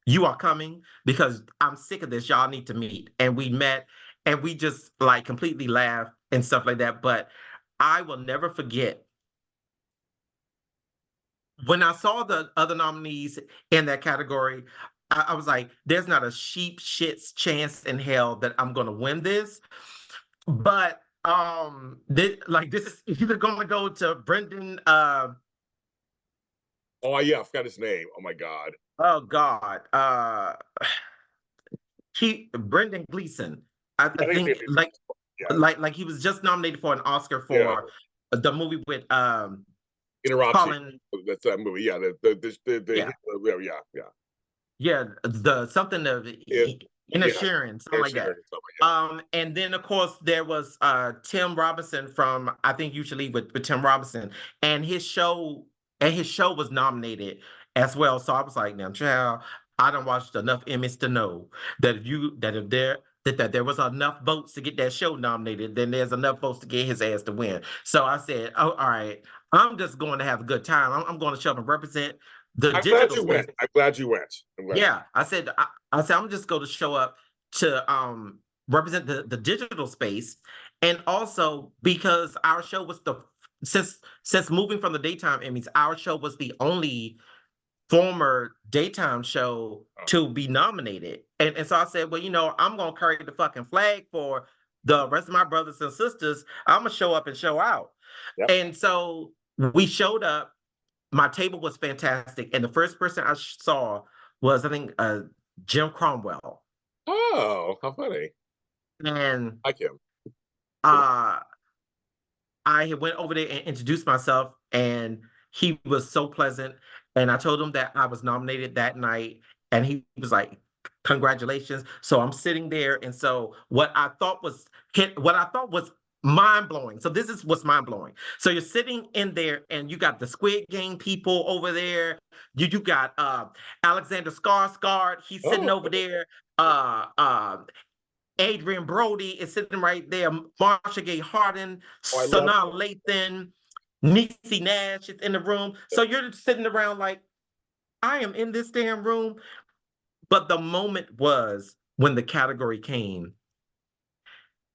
you are coming because I'm sick of this. Y'all need to meet. And we met and we just like completely laughed and stuff like that. But I will never forget when I saw the other nominees in that category, I was like, there's not a sheep shit's chance in hell that I'm gonna win this. But this is either gonna go to Brendan Oh yeah, I forgot his name. Oh my god. oh God. Brendan Gleeson. I I think think it's yeah, like he was just nominated for an Oscar yeah. for the movie with Interruption. Colin. That's that movie. Yeah, Yeah, yeah, yeah. yeah, the something of Yeah, Inner yeah. Sharon, something Air like Sharon that. and stuff like And then of course there was Tim Robinson from I think Usually with Tim Robinson, and his show was nominated as well. So I was like, now, child, I done watched enough Emmys to know that if there was enough votes to get that show nominated, then there's enough votes to get his ass to win. So I said, oh, all right, I'm just going to have a good time. I'm going to show up and represent the I'm glad digital you space. went. I'm glad you went. I'm glad. Yeah, I said I'm just going to show up to represent the digital space, and also because our show was the since moving from the daytime Emmys, our show was the only former daytime show to be nominated. And so I said, well, I'm gonna carry the fucking flag for the rest of my brothers and sisters. I'm gonna show up and show out. Yep. And so we showed up. My table was fantastic, and the first person I saw was I think Jim Cromwell, Oh, how funny. and I like him. uh, I went over there and introduced myself, and he was so pleasant. And I told him that I was nominated that night, and he was like, "Congratulations!" So I'm sitting there, and so what I thought was mind blowing. So this is what's mind blowing. So you're sitting in there, and you got the Squid Game people over there. You got Alexander Skarsgård. He's sitting Oh, over there. Uh, uh, Adrian Brody is sitting right there. Marsha Gay Harden, oh, I love. Sanaa Lathan, Niecy Nash is in the room. So you're sitting around like, I am in this damn room. But the moment was when the category came,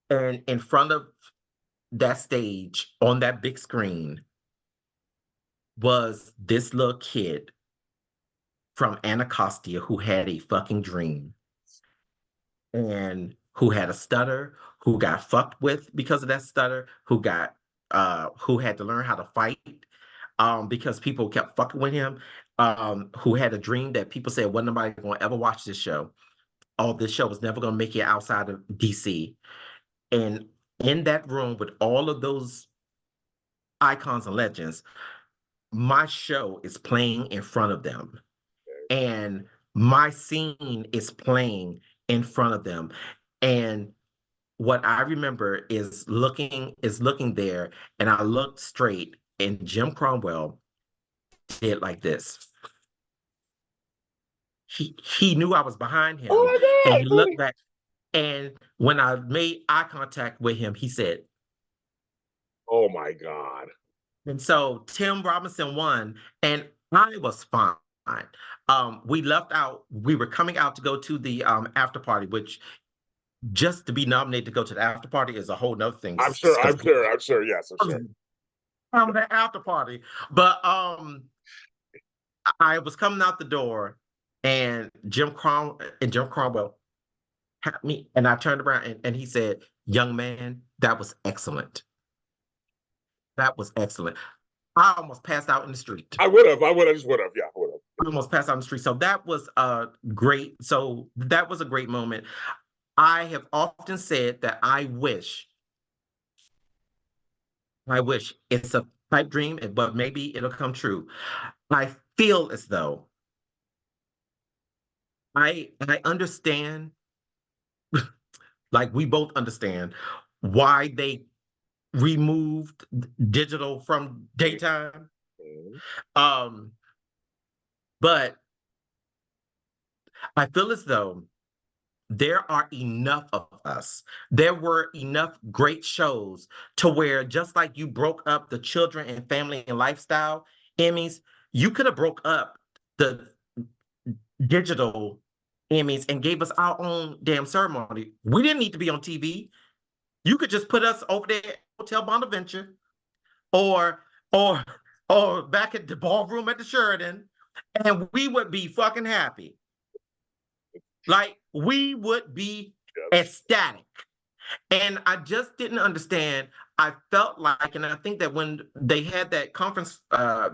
and in front of that stage on that big screen was this little kid from Anacostia who had a fucking dream and who had a stutter, who got fucked with because of that stutter, who had to learn how to fight because people kept fucking with him, who had a dream that people said wasn't nobody gonna ever watch this show. Oh, this show was never gonna make it outside of DC. And in that room with all of those icons and legends, my show is playing in front of them. And my scene is playing in front of them. And what I remember is looking there, and I looked straight, and Jim Cromwell did like this. He knew I was behind Oh him, my and god, he looked buddy. back. And when I made eye contact with him, he said, Oh my god. and so Tim Robinson won, and I was fine. We left out, we were coming out to go to the after party, which just to be nominated to go to the after party is a whole nother thing. I'm sure. I'm sure. I'm sure. Yes, I'm sure. The after party. But I was coming out the door, and Jim Cromwell had me, and I turned around, and he said, "Young man, that was excellent. That was excellent." I almost passed out in the street. I would have. I would have. Just would have. Yeah, I would have. I almost passed out in the street. So that was great. So that was a great moment. I have often said that I wish it's a pipe dream, but maybe it'll come true. I feel as though I understand, like we both understand, why they removed digital from daytime. Um, but I feel as though there are enough of us. There were enough great shows to where, just like you broke up the children and family and lifestyle Emmys, you could have broke up the digital Emmys and gave us our own damn ceremony. We didn't need to be on TV. You could just put us over there at Hotel Bonaventure or or or back at the ballroom at the Sheridan, and we would be fucking happy. Like, we would be ecstatic. And I just didn't understand. I felt like, and I think that when they had that conference,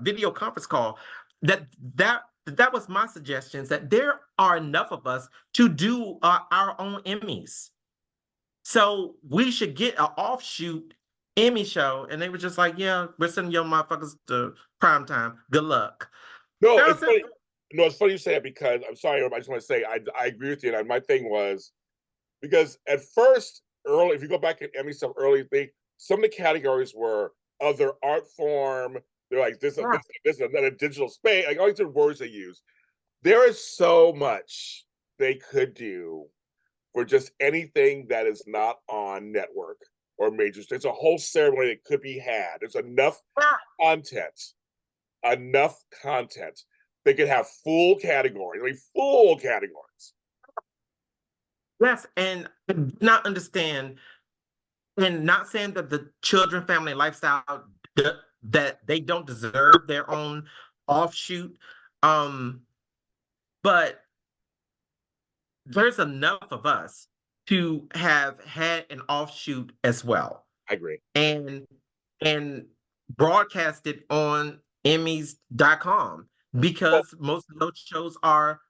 video conference call, that was my suggestions, that there are enough of us to do our own Emmys. So we should get an offshoot Emmy show. And they were just like, yeah, we're sending your motherfuckers to prime time. Good luck. No, That it's was it. funny. No, it's funny you say it because I'm sorry, I just want to say I agree with you. And my thing was because at first, early, if you go back at Emmy stuff early, some of the categories were other art form. They're like Yeah. this another digital space, like all these words they use. There is so much they could do for just anything that is not on network or major. There's a whole ceremony that could be had. There's content, enough content. They could have full categories, I mean, full categories. Yes, and I did not understand, and not saying that the children, family, lifestyle that they don't deserve their own offshoot, um, but there's enough of us to have had an offshoot as well, I agree. and broadcasted on Emmys.com, Well, because most of those shows are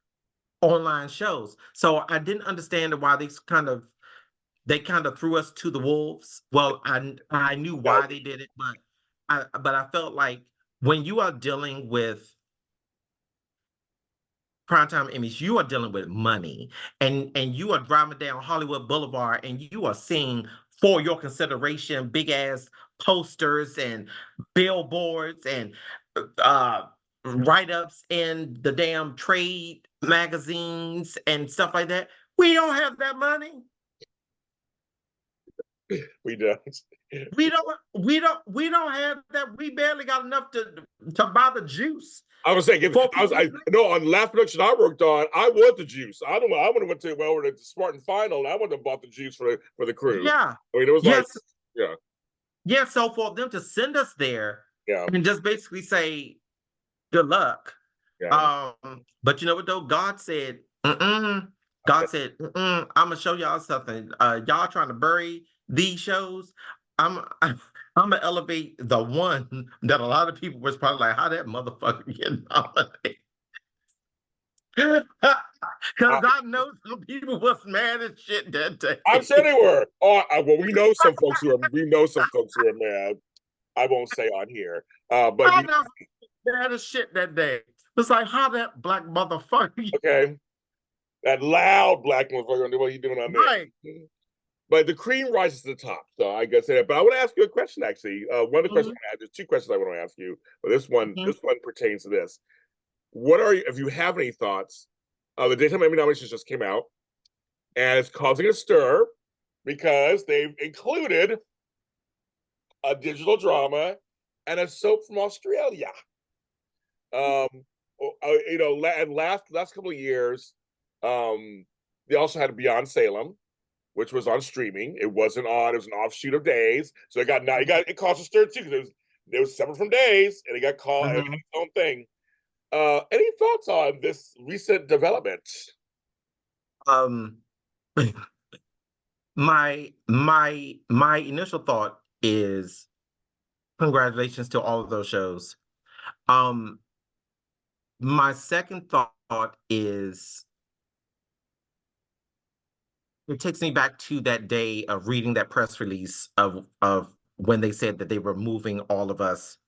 online shows. So I didn't understand why they kind of threw us to the wolves. Well, I knew no, why they did it, but I felt like when you are dealing with primetime Emmys, you are dealing with money, and you are driving down Hollywood Boulevard, and you are seeing, for your consideration, big ass posters and billboards and write-ups in the damn trade magazines and stuff like that. We don't have that money. we don't. We don't have that. We barely got enough to buy the juice. I was saying, For I know on the last production I worked on, I want the juice. I don't know. I would have went to over to Spartan Final, and I would have bought the juice for the crew. Yeah. I mean, it was like, Yes. yeah, Yeah. So for them to send us there yeah, and just basically say good luck. yeah. But you know what though? God said, mm-mm. God said, mm-mm, I'm gonna show y'all something. Y'all trying to bury these shows. I'm gonna elevate the one that a lot of people was probably like, how that motherfucker get nominated? Because I know some people was mad as shit that day. I'm sure they were. Oh, well, we know some folks who are mad. I won't say on here, but I know some people mad as shit that day. It's like, how that black motherfucker? okay, that loud black motherfucker. What are you doing on there? Right. But the cream rises to the top. So I guess that. But I want to ask you a question. Actually, one of the questions I had. There's two questions I want to ask you, but this one pertains to this. What are you? If you have any thoughts, the daytime Emmy nominations just came out, and it's causing a stir because they've included a digital drama and a soap from Australia. Um, and last couple of years, they also had Beyond Salem, which was on streaming. It wasn't on. It was an offshoot of Days, so it caused a stir too because it was separate from Days, and it got called its own thing. Any thoughts on this recent development? Um, my initial thought is congratulations to all of those shows. Um, my second thought is it takes me back to that day of reading that press release of when they said that they were moving all of us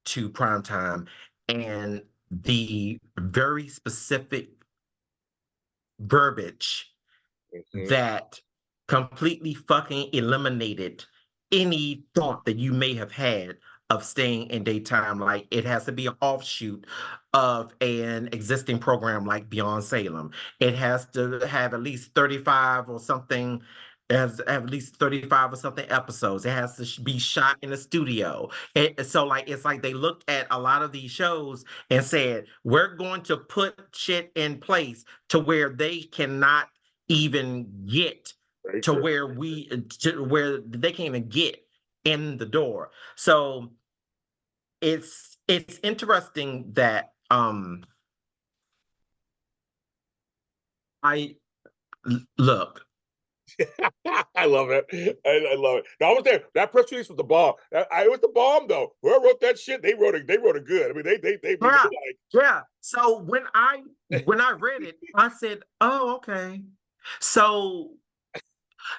to prime time, and the very specific verbiage that completely fucking eliminated any thought that you may have had of staying in daytime. Like it has to be an offshoot of an existing program like Beyond Salem. It has to have at least 35 or something. Has at least 35 or something episodes. It has to be shot in a studio. So like it's like they looked at a lot of these shows and said, we're going to put shit in place to where they cannot even get Very to true. where where they can't even get in the door. So it's interesting that I look. I love it. I love it. Now, I was there. That press release was the bomb. It was the bomb though. Whoever wrote that shit, they wrote it. They wrote it good. I mean, they Yeah, like. yeah. So when I read it, I said, "Oh, okay." So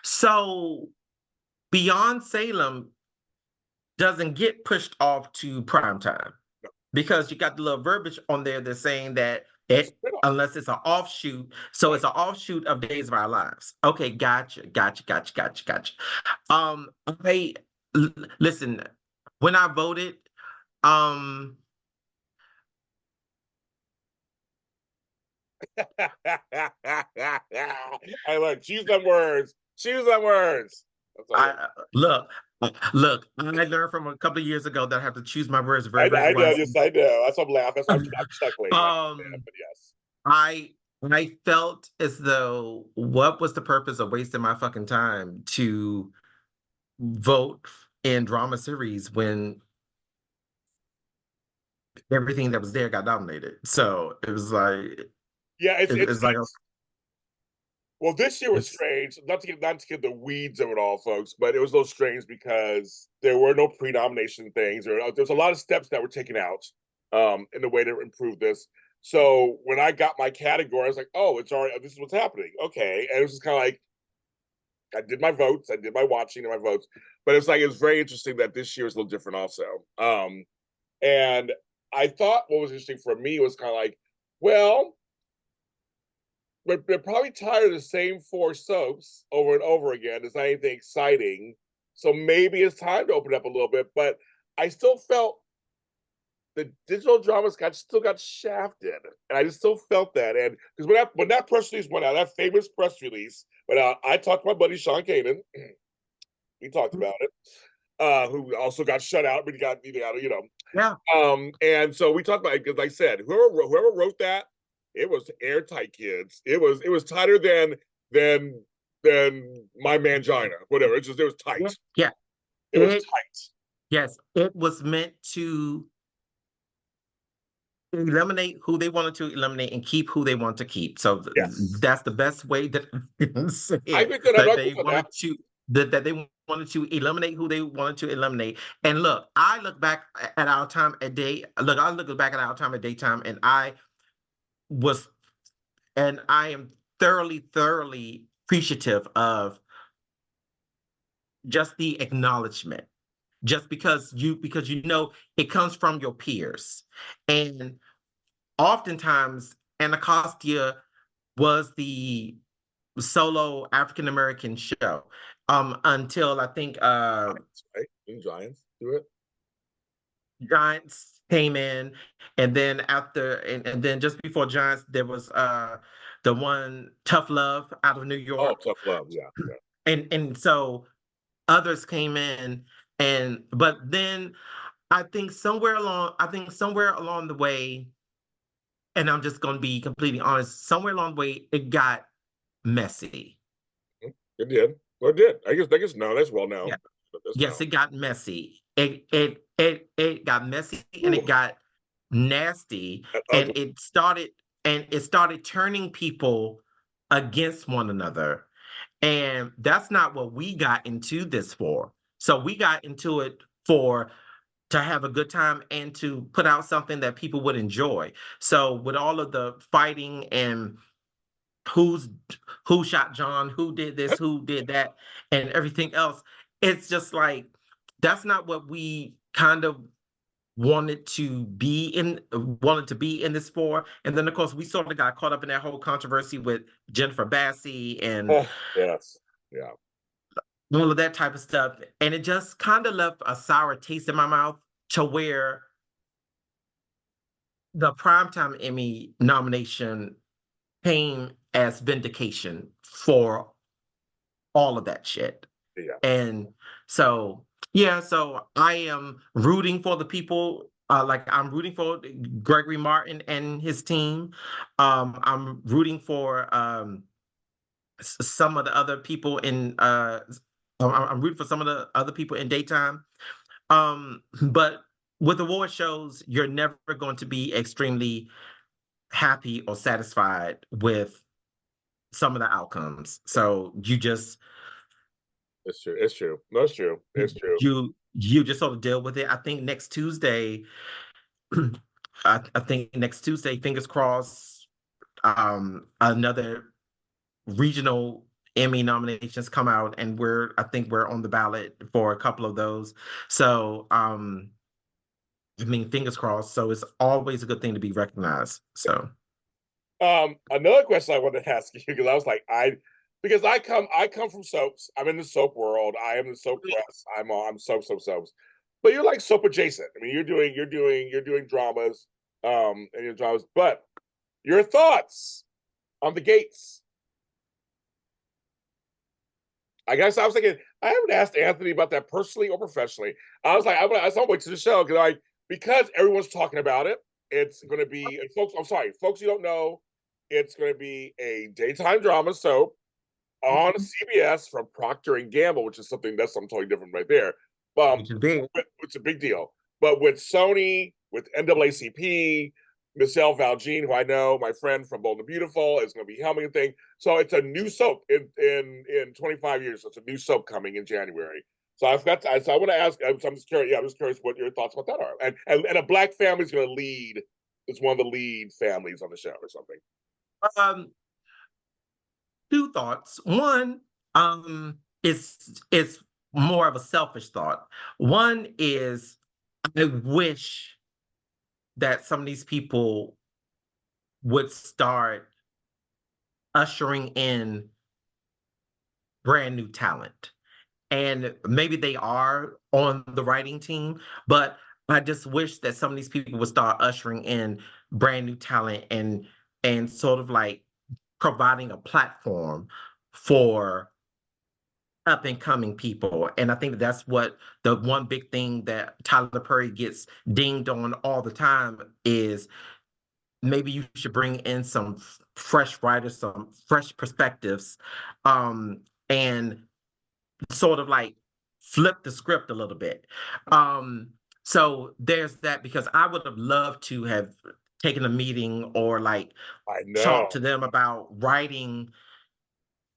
so Beyond Salem doesn't get pushed off to prime time because you got the little verbiage on there that's saying that it unless it's an offshoot, so it's an offshoot of Days of Our Lives. Okay, gotcha. Um, I listen, when I voted, um, I like choose them words. Choose them words. That's all I look, look, I learned from a couple of years ago that I have to choose my words very, very I know. wisely. Just I know. That's why I'm laughing. That's why I'm chuckling. I understand, Um, but yes. I I felt as though what was the purpose of wasting my fucking time to vote in drama series when everything that was there got nominated. So it was like Yeah, it's like well, this year was it's strange. Not to get the weeds of it all, folks, but it was a little strange because there were no pre-nomination things. There's a lot of steps that were taken out in the way to improve this. So when I got my category, I was like, "Oh, it's already. This is what's happening." Okay, and it was just kind of like I did my votes, I did my watching and my votes, but it's like it's very interesting that this year is a little different also. And I thought what was interesting for me was kind of like, well, they're probably tired of the same four soaps over and over again. There's not anything exciting. So maybe it's time to open up a little bit. But I still felt the digital dramas still got shafted. And I just still felt that. And because when that press release went out, that famous press release went out, I talked to my buddy Sean Kanan. We talked about it. Who also got shut out, but he got yeah, and so we talked about it because, like I said, whoever wrote that, it was airtight, kids. It was tighter than than my mangina, whatever. It was yeah, tight. yeah. It was It tight. yes, it was meant to eliminate who they wanted to eliminate and keep who they want to keep. So Yes, that's the best way that I can say I it. think that I'm That not they good on that. wanted to that they wanted to eliminate who they wanted to eliminate. And look, I look back at our time at day. Look, I look back at our time at daytime, and was, I am thoroughly appreciative of just the acknowledgement. Just because it comes from your peers, and oftentimes Anacostia was the solo African American show until I think Giants, right? Didn't Giants do it? Giants came in, and then and then just before Giants there was the one Tough Love out of New Oh, York, tough love. Yeah, yeah. and so others came in, and but then I think somewhere along the way, and I'm just going to be completely honest, somewhere along the way it got messy. It did. Well, it did. I guess no. That's well Yeah. known. That's Yes, known. it got messy. It got messy and it Ooh, got nasty, that and ugly. it started turning people against one another. And that's not what we got into this for. So we got into it for to have a good time and to put out something that people would enjoy. So with all of the fighting and who's who shot John, who did this, who did that, and everything else. It's just like that's not what we kind of wanted to be in this for. And then of course we sort of got caught up in that whole controversy with Jennifer Bassey and Oh, yes. Yeah. all of that type of stuff. And it just kind of left a sour taste in my mouth to where the Primetime Emmy nomination came as vindication for all of that shit. Yeah. And so, yeah, so I am rooting for the people. Like I'm rooting for Gregory Martin and his team. I'm rooting for some of the other people in. I'm rooting for some of the other people in daytime. But with award shows, you're never going to be extremely happy or satisfied with some of the outcomes. So you just It's true. It's true. No, it's true. It's true. you just sort of deal with it. I think next Tuesday, I think next Tuesday, fingers crossed, another regional Emmy nominations come out, and I think we're on the ballot for a couple of those. So, I mean, fingers crossed. So it's always a good thing to be recognized. So, Another question I wanted to ask you, because I was like, because I come from soaps. I'm in the soap world. I am the soap press. I'm soaps. But you're like soap adjacent. I mean, you're doing dramas, and your dramas. But your thoughts on the Gates? I guess I was thinking I haven't asked Anthony about that personally or professionally. I was like, I'm gonna wait to the show because everyone's talking about it. It's going to be, and folks. I'm sorry, folks. You don't know. It's going to be a daytime drama soap on CBS from Procter and Gamble, which is that's something totally different right there. which is big. It's a big deal. But with Sony, with NAACP, Michelle Valjean, who I know, my friend from Bold and Beautiful, is going to be helming a thing. So it's a new soap in 25 years. So it's a new soap coming in January. So I want to ask. I'm just curious. Yeah, I'm just curious what your thoughts about that are. And a black family is going to lead. It's one of the lead families on the show or something. Um, Two thoughts. One, it's more of a selfish thought. One is I wish that some of these people would start ushering in brand new talent. And maybe they are on the writing team, but I just wish that some of these people would start ushering in brand new talent and sort of like providing a platform for up and coming people. And I think that's what the one big thing that Tyler Perry gets dinged on all the time is maybe you should bring in some fresh writers, some fresh perspectives, and sort of like flip the script a little bit. Um, so there's that because I would have loved to have taken a meeting or like I know. talk to them about writing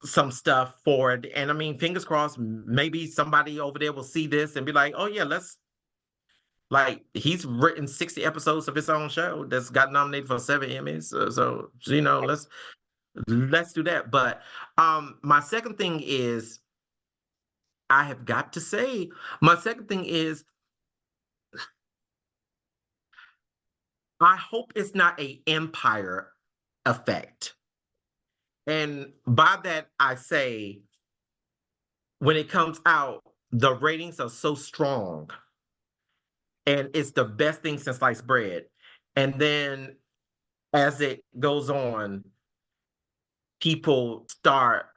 some stuff for it. And I mean, fingers crossed, maybe somebody over there will see this and be like, oh yeah, let's like he's written 60 episodes of his own show that's got nominated for 7 Emmys. So you know, let's do that. But my second thing is I have got to say, my second thing is I hope it's not a empire effect. And by that I say when it comes out, the ratings are so strong and it's the best thing since sliced bread. And then as it goes on, people start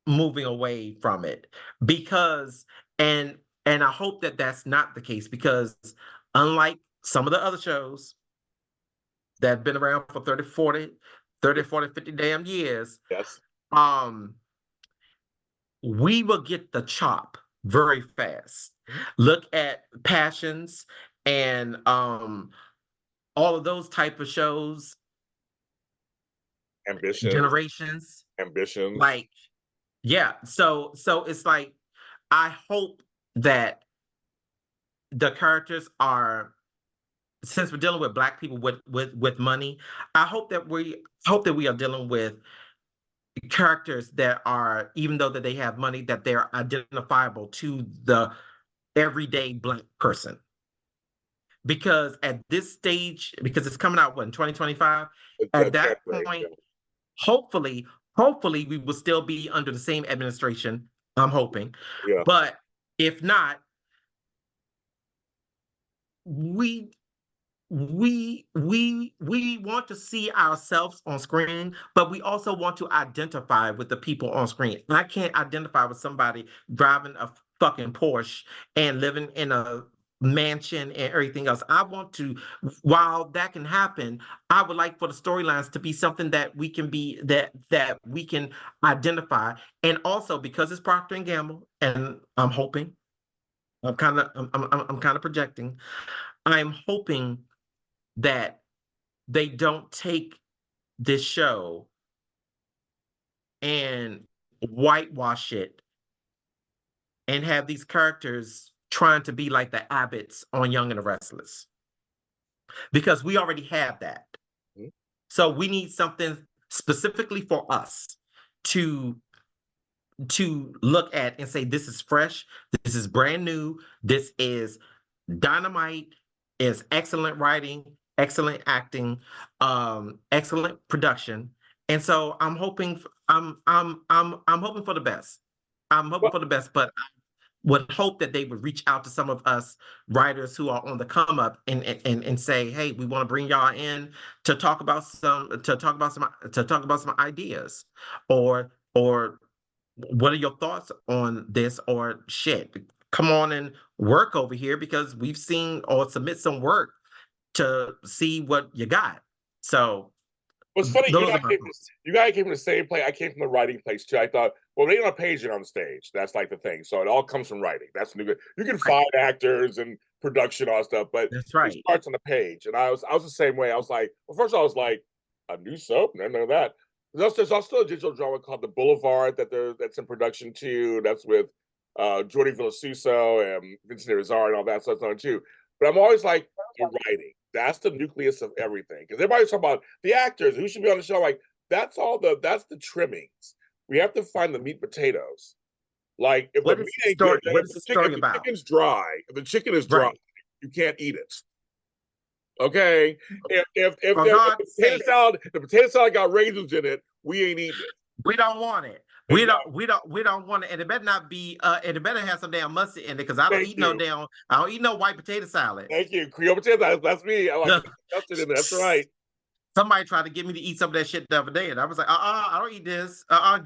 moving away from it because and I hope that that's not the case because unlike some of the other shows that have been around for 50 damn years, Yes. um we will get the chop very fast. Look at Passions and all of those type of shows, Ambitions. Generations, Ambitions. like yeah. So it's like I hope that the characters are since we're dealing with black people with money, I hope that we are dealing with characters that are even though that they have money that they're identifiable to the everyday black person because at this stage because it's coming out what in 2025 at that point hopefully we will still be under the same administration. I'm hoping, Yeah. but if not, we we want to see ourselves on screen, but we also want to identify with the people on screen. I can't identify with somebody driving a fucking Porsche and living in a mansion and everything else. I want to, while that can happen, I would like for the storylines to be something that we can be that we can identify. And also because it's Procter and Gamble, and I'm hoping, I'm kind of projecting. I'm hoping that they don't take this show and whitewash it and have these characters trying to be like the Abbotts on Young and the Restless, because we already have that. Mhm. So we need something specifically for us to look at and say, this is fresh, this is brand new, this is dynamite, is excellent writing, excellent acting, excellent production. And so I'm hoping for the best. I'm hoping Well, for the best, but I would hope that they would reach out to some of us writers who are on the come up and say, hey, we want to bring y'all in to talk about some ideas, or what are your thoughts on this, or shit, come on and work over here because we've seen, or submit some work to see what you got. So what's funny, those are my thoughts. you guys came from the same place. I came from the writing place too. I thought, well, they on a page and on stage. That's like the thing. So it all comes from writing. That's new. You can Right. find actors and production, all stuff, but That's it right. starts on the page. And I was the same way. I was like, well, first I was like, a new soap, none of that. There's also a digital drama called The Boulevard that's in production too. That's with Jordi Villasuso and Vincent Irizarry and all that stuff on too. But I'm always like, the writing. That's the nucleus of everything. Because everybody's talking about the actors, who should be on the show. Like, that's the trimmings. We have to find the meat potatoes. Like, if the What meat is the ain't good, story? What if is the if story the about? chicken's dry, if the chicken is dry, Right. you can't eat it. Okay. For If God's sake, the potato salad got raisins in it, we ain't eating it. we don't want it. Exactly. We don't want it. And it better not be and it better have some damn mustard in it, because Thank you. I don't eat no white potato salad. Thank you. Creole potato salad. That's me. I like mustard in it. That's right. Somebody tried to get me to eat some of that shit the other day, and I was like, I don't eat this.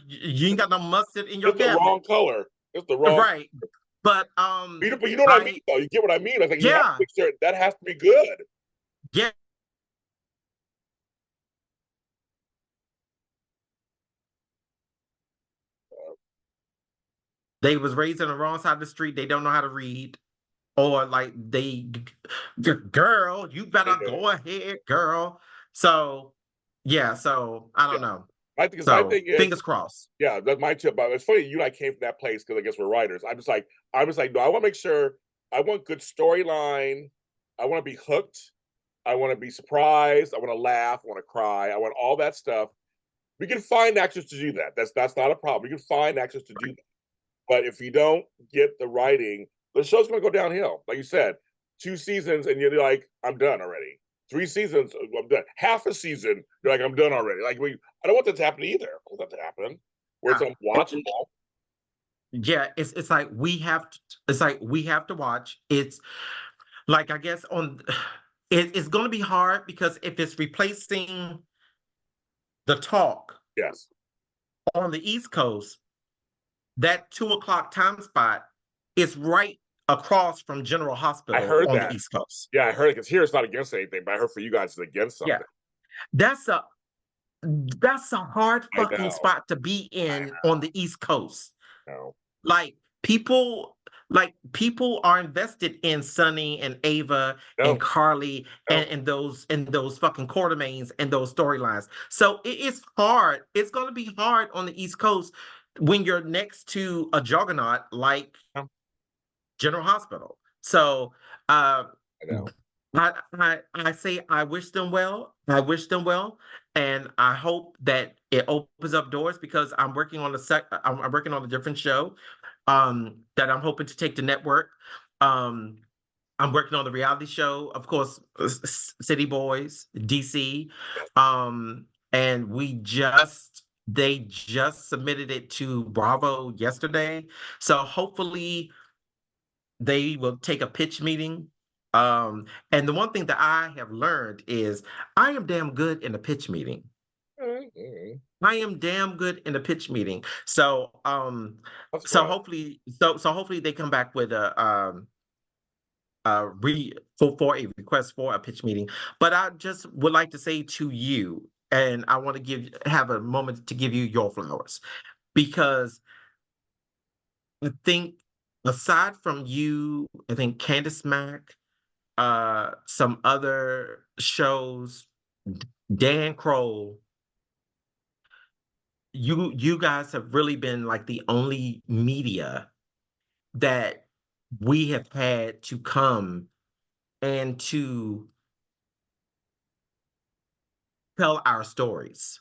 You ain't got no mustard in your It's the cabinet. wrong color. It's the wrong. Right. But But you know what I mean, though. You get what I mean. I was like, you have to yeah, make sure that has to be good. yeah. They was raised on the wrong side of the street. They don't know how to read. Or like girl, you better Yeah. go ahead, girl. So yeah, so I don't Yeah. know. I think my So thing is, fingers crossed. yeah, that's my tip. But it's funny, you and I came from that place because I guess we're writers. I'm just like, no, I want to make sure I want good storyline. I want to be hooked. I want to be surprised. I want to laugh. I want to cry. I want all that stuff. We can find actors to do that. That's not a problem. We can find actors to do that. But if you don't get the writing, the show's going to go downhill. Like you said, 2 seasons and you're like, I'm done already. 3 seasons, I'm done. Half a season, you're like, I'm done already. I don't want that to happen either. I don't want that to happen. Where it's Yeah. unwatchable. Yeah, it's like we have to watch. It's like, I guess it's going to be hard, because if it's replacing the talk Yes. on the East Coast, that 2 o'clock time spot is right across from General I Hospital heard on the that. East Coast. Yeah, I heard it because here it's not against anything, but I heard for you guys it's against Yeah, something. that's a that's a hard I fucking know. spot to be I in on the East Coast. know. Like people, people are invested in Sunny and Ava and No, Carly no. and those fucking Quartermains and those storylines. So it's hard. It's gonna be hard on the East Coast when you're next to a juggernaut like No. General Hospital. So uh I know. I say I wish them well. I wish them well, and I hope that it opens up doors, because I'm working on a different show that I'm hoping to take to network. Um I'm working on the reality show, of course, City Boys, DC. And they just submitted it to Bravo yesterday. So hopefully they will take a pitch meeting And the one thing that I have learned is I am damn good in a pitch meeting. Mhm. I am damn good in a pitch meeting. So That's so fun. hopefully so hopefully they come back with a re for a request for a pitch meeting. But I just would like to say to you, and I want to have a moment to give you your flowers because I think aside from you, I think Candace Mack, some other shows, Dan Kroll, you guys have really been like the only media that we have had to come and to tell our stories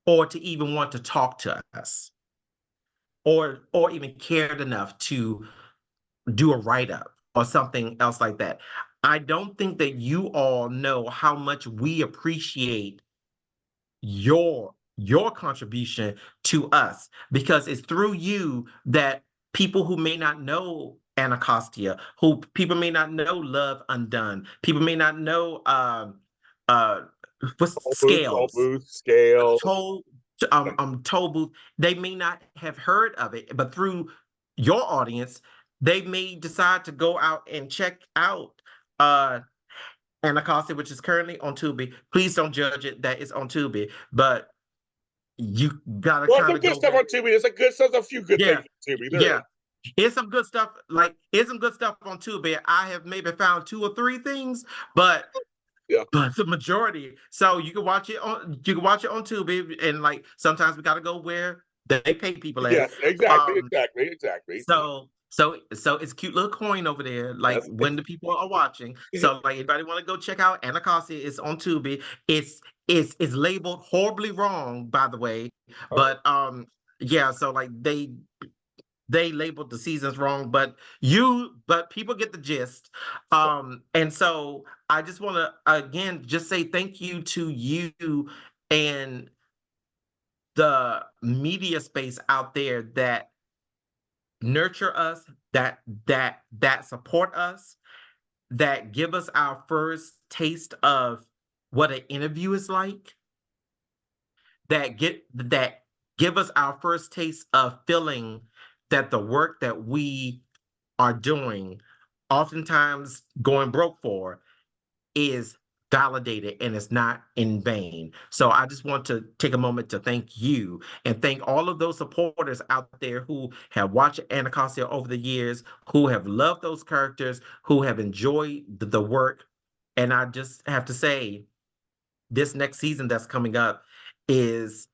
or to even want to talk to us or even cared enough to do a write-up or something else like that. I don't think that you all know how much we appreciate your contribution to us because it's through you that people who may not know Anacostia, who people may not know Love Undone, people may not know uh what's Toll Scales, booth, scale. Toll Toll Booth, they may not have heard of it, but through your audience, they may decide to go out and check out Anacostia, which is currently on Tubi. Please don't judge it that it's on Tubi, but you gotta Well, kind some of good go stuff there. on Tubi. There's a few good Yeah, things on Tubi. There is. yeah. Here's some good stuff. Like here's some good stuff on Tubi. I have maybe found two or three things, but Yeah. but the majority. So you can watch it on Tubi, and like sometimes we gotta go where they pay people at. Yes, exactly, Um, exactly, exactly. so it's cute little coin over there, like Yes. when the people are watching. So like anybody want to go check out Anacostia, it's on Tubi. It's it's labeled horribly wrong, by the way. Oh, But yeah, so like they labeled the seasons wrong, but people get the gist. And so I just want to again just say thank you to you and the media space out there that nurture us, that support us, that give us our first taste of what an interview is like, that give us our first taste of feeling that the work that we are doing, oftentimes going broke for, is validated and it's not in vain. So I just want to take a moment to thank you and thank all of those supporters out there who have watched Anacostia over the years, who have loved those characters, who have enjoyed the work. And I just have to say, this next season that's coming up is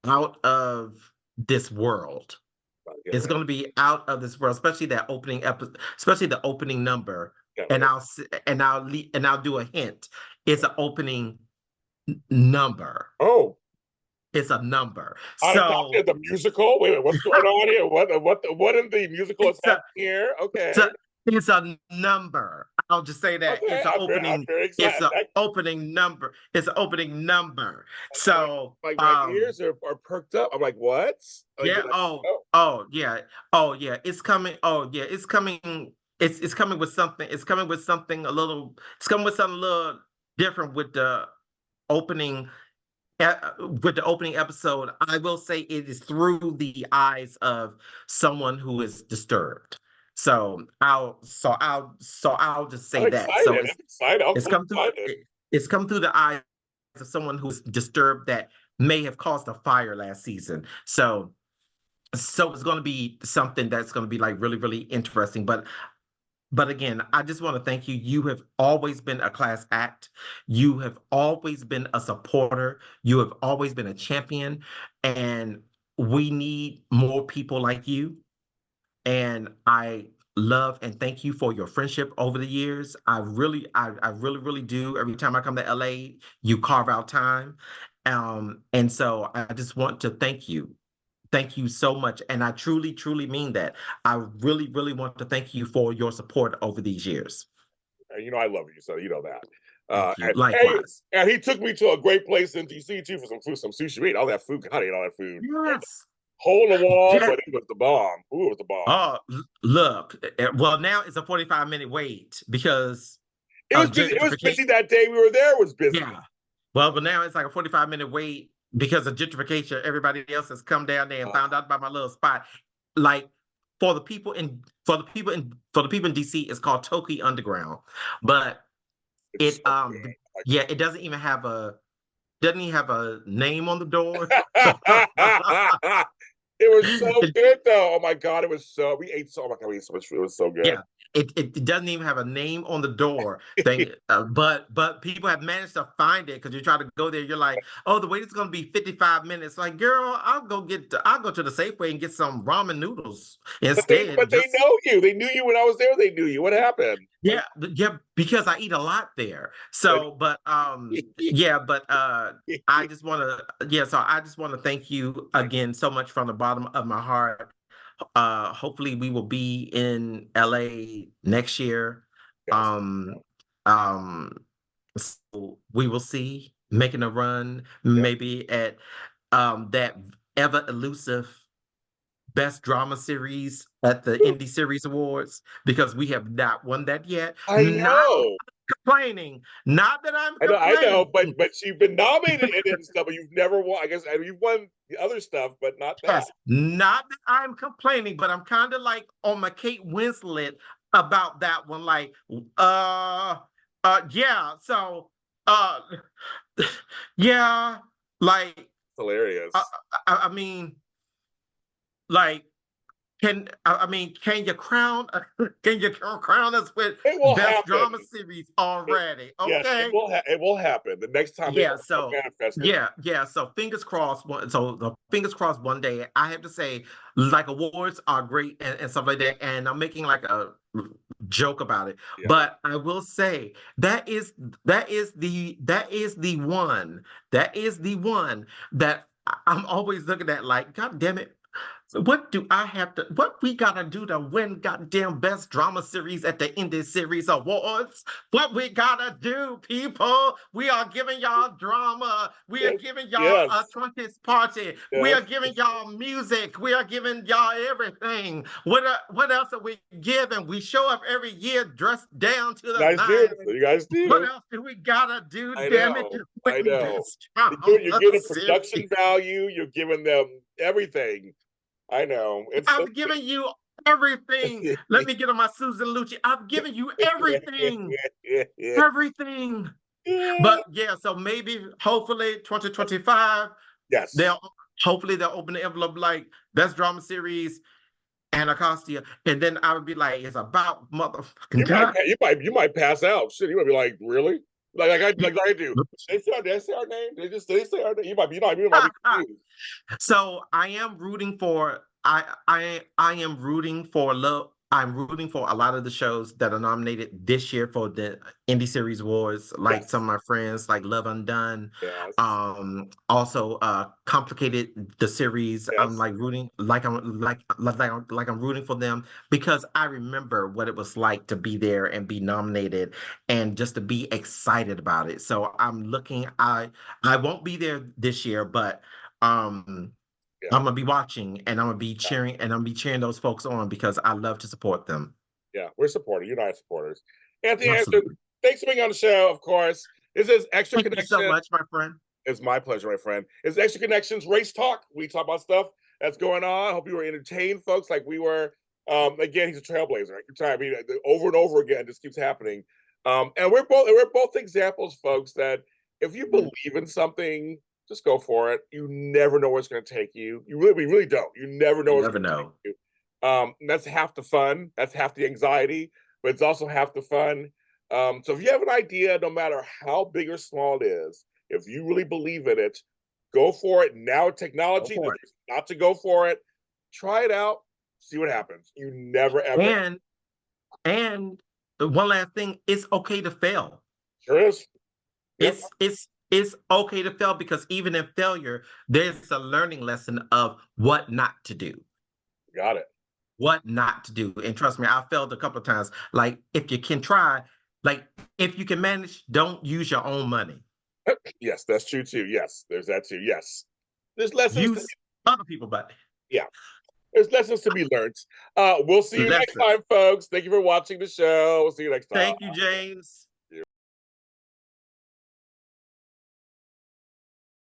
out of this world. yeah, It's going to be out of this world, especially that opening episode, especially the opening number. yeah, And yeah. I'll do a hint. It's an opening number. Oh, It's a number. Anacostia, So the musical. Wait, what's going on here? What in the musical is it's a happening here? it's a Okay, it's a number. I'll just say that okay. I'm very it's excited. an opening number. It's an opening number. My, So my ears are perked up. I'm like, what? Like, yeah, did I? oh, Oh, oh yeah. Oh yeah, it's coming. Oh yeah, it's coming. It's coming with something. It's coming with something a little different opening with the opening episode. I will say it is through the eyes of someone who is disturbed. So I'll just say I'm that. So excited. I'm excited. it's I'm come through excited. it's come through the eyes of someone who's disturbed that may have caused a fire last season. So it's going to be something that's going to be like really really interesting. But again, I just want to thank you. You have always been a class act. You have always been a supporter. You have always been a champion. And we need more people like you. And I love and thank you for your friendship over the years. I really, really do. Every time I come to LA, you carve out time. And so I just want to thank you. Thank you so much. And I truly, truly mean that. I really, really want to thank you for your support over these years. You know I love you, so you know that. Thank you. And hey, Likewise. and he took me to a great place in DC too for some food, some sushi. We ate all that food. God, I ate all that food. Yes. hole in the wall, Yeah. but it was the bomb. Ooh, it was the bomb. Oh, look. Well, now it's a 45-minute wait because It was of busy. It was gentrification. busy that day we were there. It was busy. Yeah. Well, but now it's like a 45-minute wait because of gentrification. Everybody else has come down there and Uh, found out about my little spot. Like for the people in DC, it's called Toki Underground. But it's it so good. yeah, it doesn't even have a name on the door. It was so good though. Oh my god, it was so. We ate so. Oh my god, we ate so much food. It was so good. Yeah, it doesn't even have a name on the door thing, but people have managed to find it because you try to go there. You're like, oh, the wait is going to be 55 minutes. Like, girl, I'll go to the Safeway and get some ramen noodles instead. But they Just know you. They knew you when I was there. They knew you. What happened? yeah, yeah, because I eat a lot there. So, but yeah, but I just want to yeah, so I just want to thank you again so much from the bottom of my heart. Hopefully we will be in LA next year. Yes. Um, um, so we will see making a run Yeah. maybe at that ever elusive best drama series at the Indie Series Awards because we have not won that yet. I Not know. complaining, not that I'm I know, complaining. but you've been nominated in it and stuff, but you've never won. I guess you've won the other stuff, but not that. Yes, not that I'm complaining, but I'm kind of like on my Kate Winslet about that one. Like, yeah. So, uh, yeah, like, It's I, hilarious. I mean, like, can you crown can you crown us with It will best happen. drama series It, already? yes, Okay. it will happen. The next time they Yeah, so manifest it. yeah. So fingers crossed. So the fingers crossed. One day, I have to say, like awards are great and stuff like that. And I'm making like a joke about it, Yeah. but I will say that is the one that I'm always looking at. Like, God damn it, what we gotta do to win goddamn best drama series at the Indie Series Awards? What we gotta do, people? We are giving y'all drama. We are giving y'all a Yes. 20th party. We Yes. are giving y'all music. We are giving y'all everything. What else are we giving? We show up every year dressed down to You the guys do. nines. You guys What do. else do we gotta do, I damn it, know. to I win know. best drama You're giving production series? value. You're giving them everything. I know. It's so I've given you everything. Let me get on my Susan Lucci. I've given you everything. Everything. But yeah, so maybe hopefully 2025, Yes. they'll they'll open the envelope like best drama series, Anacostia. And then I would be like, it's about motherfucking time. You might pass out. Shit, you might be like, really? Like I do. They say our name. They say our name. You might be confused. So I am rooting for I am rooting for love. I'm rooting for a lot of the shows that are nominated this year for the Indie Series Awards, like some Yes. of my friends, like Love Undone. Yes. Also Complicated the series. I'm Yes. like rooting like I'm rooting for them because I remember what it was like to be there and be nominated and just to be excited about it. So I'm looking, I won't be there this year, but um Yeah. I'm gonna be watching and I'm gonna be cheering those folks on because I love to support them. Yeah. We're supporters. You and I are supporters. Anthony Anderson, Absolutely. thanks for being on the show, of course. This is Extra Thank you so Connection. much, my friend. It's my pleasure, my friend. It's Extra Connections Race Talk. We talk about stuff that's going on. Hope you were entertained, folks, like we were. Again, he's a trailblazer. I mean, over and over again, this keeps happening. And we're both examples, folks, that if you believe in something, just go for it. You never know where it's going to take you. We really don't. You never know You where it's never going to take know. you. That's half the fun. That's half the anxiety, but it's also half the fun. So if you have an idea, no matter how big or small it is, if you really believe in it, go for it. Now Go technology, for it. not to go for it. Try it out. See what happens. You never ever. And the one last thing, it's okay to fail. Sure is. Yep. It's okay to fail because even in failure, there's a learning lesson of what not to do. Got it. What not to do. And trust me, I failed a couple of times. Like if you can try, like if you can manage, don't use your own money. Yes, that's true too. Yes, there's that too. Yes. There's lessons. Use other people money. Yeah, there's lessons to be learned. We'll see you next Lesson. time, folks. Thank you for watching the show. We'll see you next time. Thank you, James.